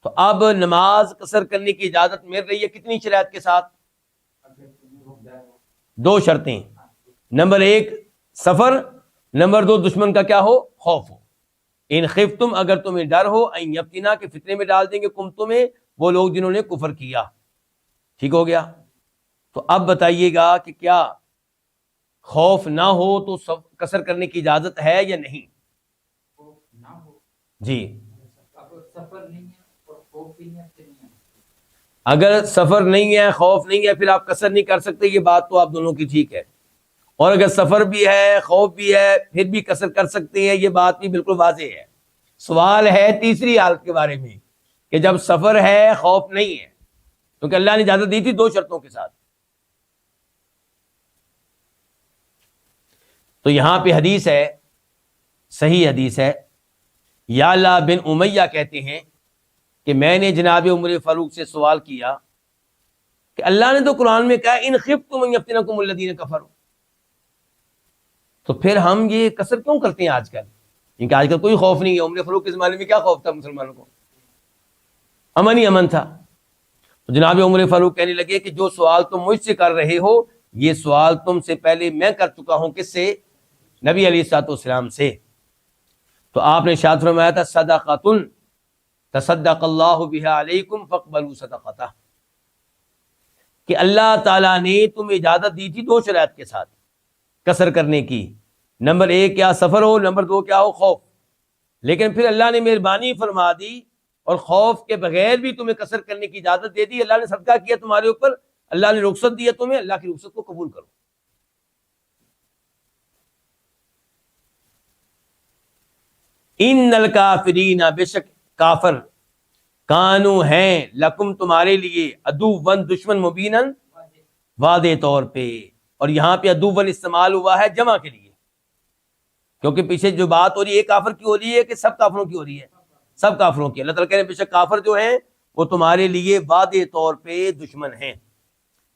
تو اب نماز قصر کرنے کی اجازت مل رہی ہے کتنی شرائط کے ساتھ؟ دو شرطیں، نمبر ایک سفر، نمبر دو دشمن کا کیا ہو؟ خوف ہو۔ ان خفتم اگر تمہیں ڈر ہو، ان یفتنا کہ فتنے میں ڈال دیں گے کم تمہیں وہ لوگ جنہوں نے کفر کیا۔ ٹھیک ہو گیا؟ تو اب بتائیے گا کہ کیا خوف نہ ہو تو قصر کرنے کی اجازت ہے یا نہیں؟ جی، اگر سفر نہیں ہے، خوف نہیں ہے، پھر آپ قصر نہیں کر سکتے، یہ بات تو آپ دونوں کی ٹھیک ہے۔ اور اگر سفر بھی ہے، خوف بھی ہے، پھر بھی قصر کر سکتے ہیں، یہ بات بھی بالکل واضح ہے۔ سوال ہے تیسری حالت کے بارے میں کہ جب سفر ہے، خوف نہیں ہے، کیونکہ اللہ نے اجازت دی تھی دو شرطوں کے ساتھ۔ تو یہاں پہ حدیث ہے، صحیح حدیث ہے، یعلا بن امیہ کہتے ہیں کہ میں نے جناب عمر فاروق سے سوال کیا کہ اللہ نے تو قرآن میں کہا ان خفتم ان یفتنکم الذین کفروا، تو پھر ہم یہ قصر کیوں کرتے ہیں آج کل؟ کیونکہ آج کل کوئی خوف نہیں ہے۔ عمر فاروق کے زمانے میں کیا خوف تھا مسلمانوں کو؟ امن ہی امن تھا۔ تو جناب عمر فاروق کہنے لگے کہ جو سوال تم مجھ سے کر رہے ہو یہ سوال تم سے پہلے میں کر چکا ہوں۔ کس سے؟ نبی علیہ الصلوۃ والسلام سے۔ تو آپ نے ارشاد فرمایا تھا صدقۃ تصدق اللہ بہا علیکم فاقبلوا صدقتہ، کہ اللہ تعالیٰ نے تمہیں اجازت دی تھی دو شرائط کے ساتھ قصر کرنے کی، نمبر ایک کیا سفر ہو، نمبر دو کیا ہو خوف، لیکن پھر اللہ نے مہربانی فرما دی اور خوف کے بغیر بھی تمہیں قصر کرنے کی اجازت دے دی۔ اللہ نے صدقہ کیا تمہارے اوپر، اللہ نے رخصت دی ہے تمہیں، اللہ کی رخصت کو قبول کرو۔ ان الکافرین بے شک کافر، کانو ہیں لکم تمہارے لیے، عدوً دشمن، مبیناً واضح طور پہ، اور یہاں پہ عدوً استعمال ہوا ہے جمع کے لیے، کیونکہ پیچھے جو بات ہو رہی ہے ایک کافر کی ہو رہی ہے کہ سب کافروں کی ہو رہی ہے؟ سب کافروں کی۔ اللہ تعالیٰ کہہ رہے ہیں بے شک کافر جو ہیں وہ تمہارے لیے واضح طور پہ دشمن ہیں،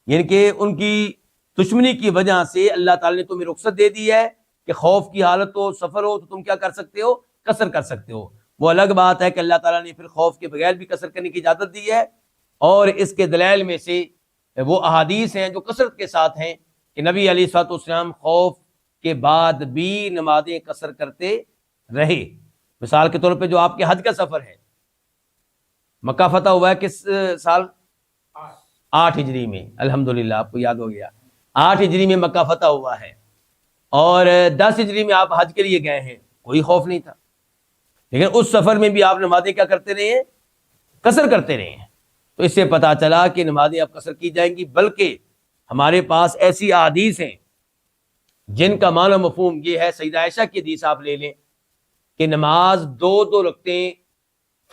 یعنی کہ ان کی دشمنی کی وجہ سے اللہ تعالیٰ نے تمہیں رخصت دے دی ہے کہ خوف کی حالت ہو، سفر ہو، تو تم کیا کر سکتے ہو؟ قصر کر سکتے ہو۔ وہ الگ بات ہے کہ اللہ تعالیٰ نے پھر خوف کے بغیر بھی قصر کرنے کی اجازت دی ہے، اور اس کے دلائل میں سے وہ احادیث ہیں جو کثرت کے ساتھ ہیں کہ نبی علیہ الصلوۃ والسلام خوف کے بعد بھی نمازیں قصر کرتے رہے۔ مثال کے طور پہ جو آپ کے حج کا سفر ہے، مکہ فتح ہوا ہے کس سال؟ 8 ہجری میں، الحمدللہ آپ کو یاد ہو گیا، 8 ہجری میں مکہ فتح ہوا ہے، اور 10 ہجری میں آپ حج کے لیے گئے ہیں، کوئی خوف نہیں تھا، لیکن اس سفر میں بھی آپ نمازیں کیا کرتے رہے ہیں؟ قصر کرتے رہے ہیں۔ تو اس سے پتا چلا کہ نمازیں اب قصر کی جائیں گی، بلکہ ہمارے پاس ایسی احادیث ہیں جن کا معنی مفہوم یہ ہے۔ سیدہ عائشہ کی حدیث آپ لے لیں کہ نماز 2 رکعتیں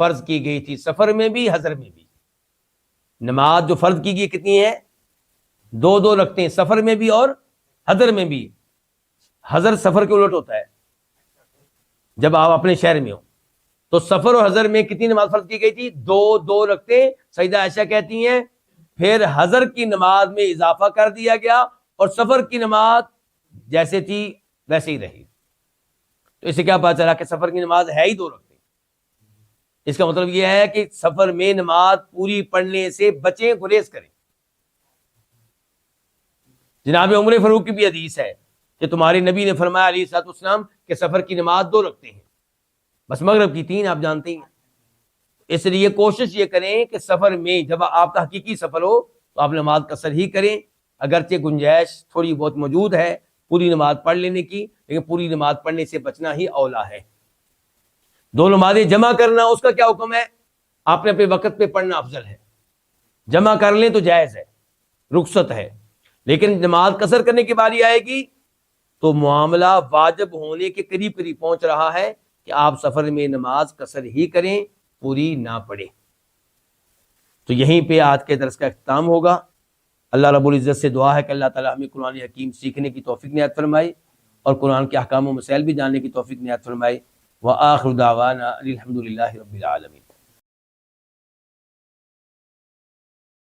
فرض کی گئی تھی، سفر میں بھی حضر میں بھی۔ نماز جو فرض کی گئی کتنی ہے؟ 2 رکعتیں، سفر میں بھی اور حضر میں بھی۔ حضر سفر کے الٹ ہوتا ہے جب آپ اپنے شہر میں ہو، تو سفر اور حضر میں کتنی نماز فرض کی گئی تھی؟ 2 رکعتیں۔ سیدہ عائشہ کہتی ہیں پھر حضر کی نماز میں اضافہ کر دیا گیا اور سفر کی نماز جیسے تھی ویسے ہی رہی۔ تو اس سے کیا پتا چلا کہ سفر کی نماز ہے ہی 2 رکعتیں۔ اس کا مطلب یہ ہے کہ سفر میں نماز پوری پڑھنے سے بچیں، گریز کریں۔ جناب عمر فاروق کی بھی حدیث ہے کہ تمہارے نبی نے فرمایا علیہ الصلوۃ والسلام کہ سفر کی نماز 2 رکعتیں ہیں، بس مغرب کی 3 آپ جانتے ہیں۔ اس لیے کوشش یہ کریں کہ سفر میں جب آپ کا حقیقی سفر ہو تو آپ نماز قصر ہی کریں، اگرچہ گنجائش تھوڑی بہت موجود ہے پوری نماز پڑھ لینے کی، لیکن پوری نماز پڑھنے سے بچنا ہی اولا ہے۔ 2 نمازیں جمع کرنا اس کا کیا حکم ہے؟ آپ نے اپنے وقت پہ پڑھنا افضل ہے، جمع کر لیں تو جائز ہے، رخصت ہے، لیکن نماز قصر کرنے کی باری آئے گی تو معاملہ واجب ہونے کے قریب قریب پہنچ رہا ہے کہ آپ سفر میں نماز قصر ہی کریں، پوری نہ پڑھیں۔ تو یہیں پہ آج کے درس کا اختتام ہوگا۔ اللہ رب العزت سے دعا ہے کہ اللہ تعالیٰ ہمیں قرآن حکیم سیکھنے کی توفیق عنایت فرمائے اور قرآن کے احکام و مسائل بھی جاننے کی توفیق عنایت فرمائے۔ وآخر دعوانا الحمد للہ رب العالمین۔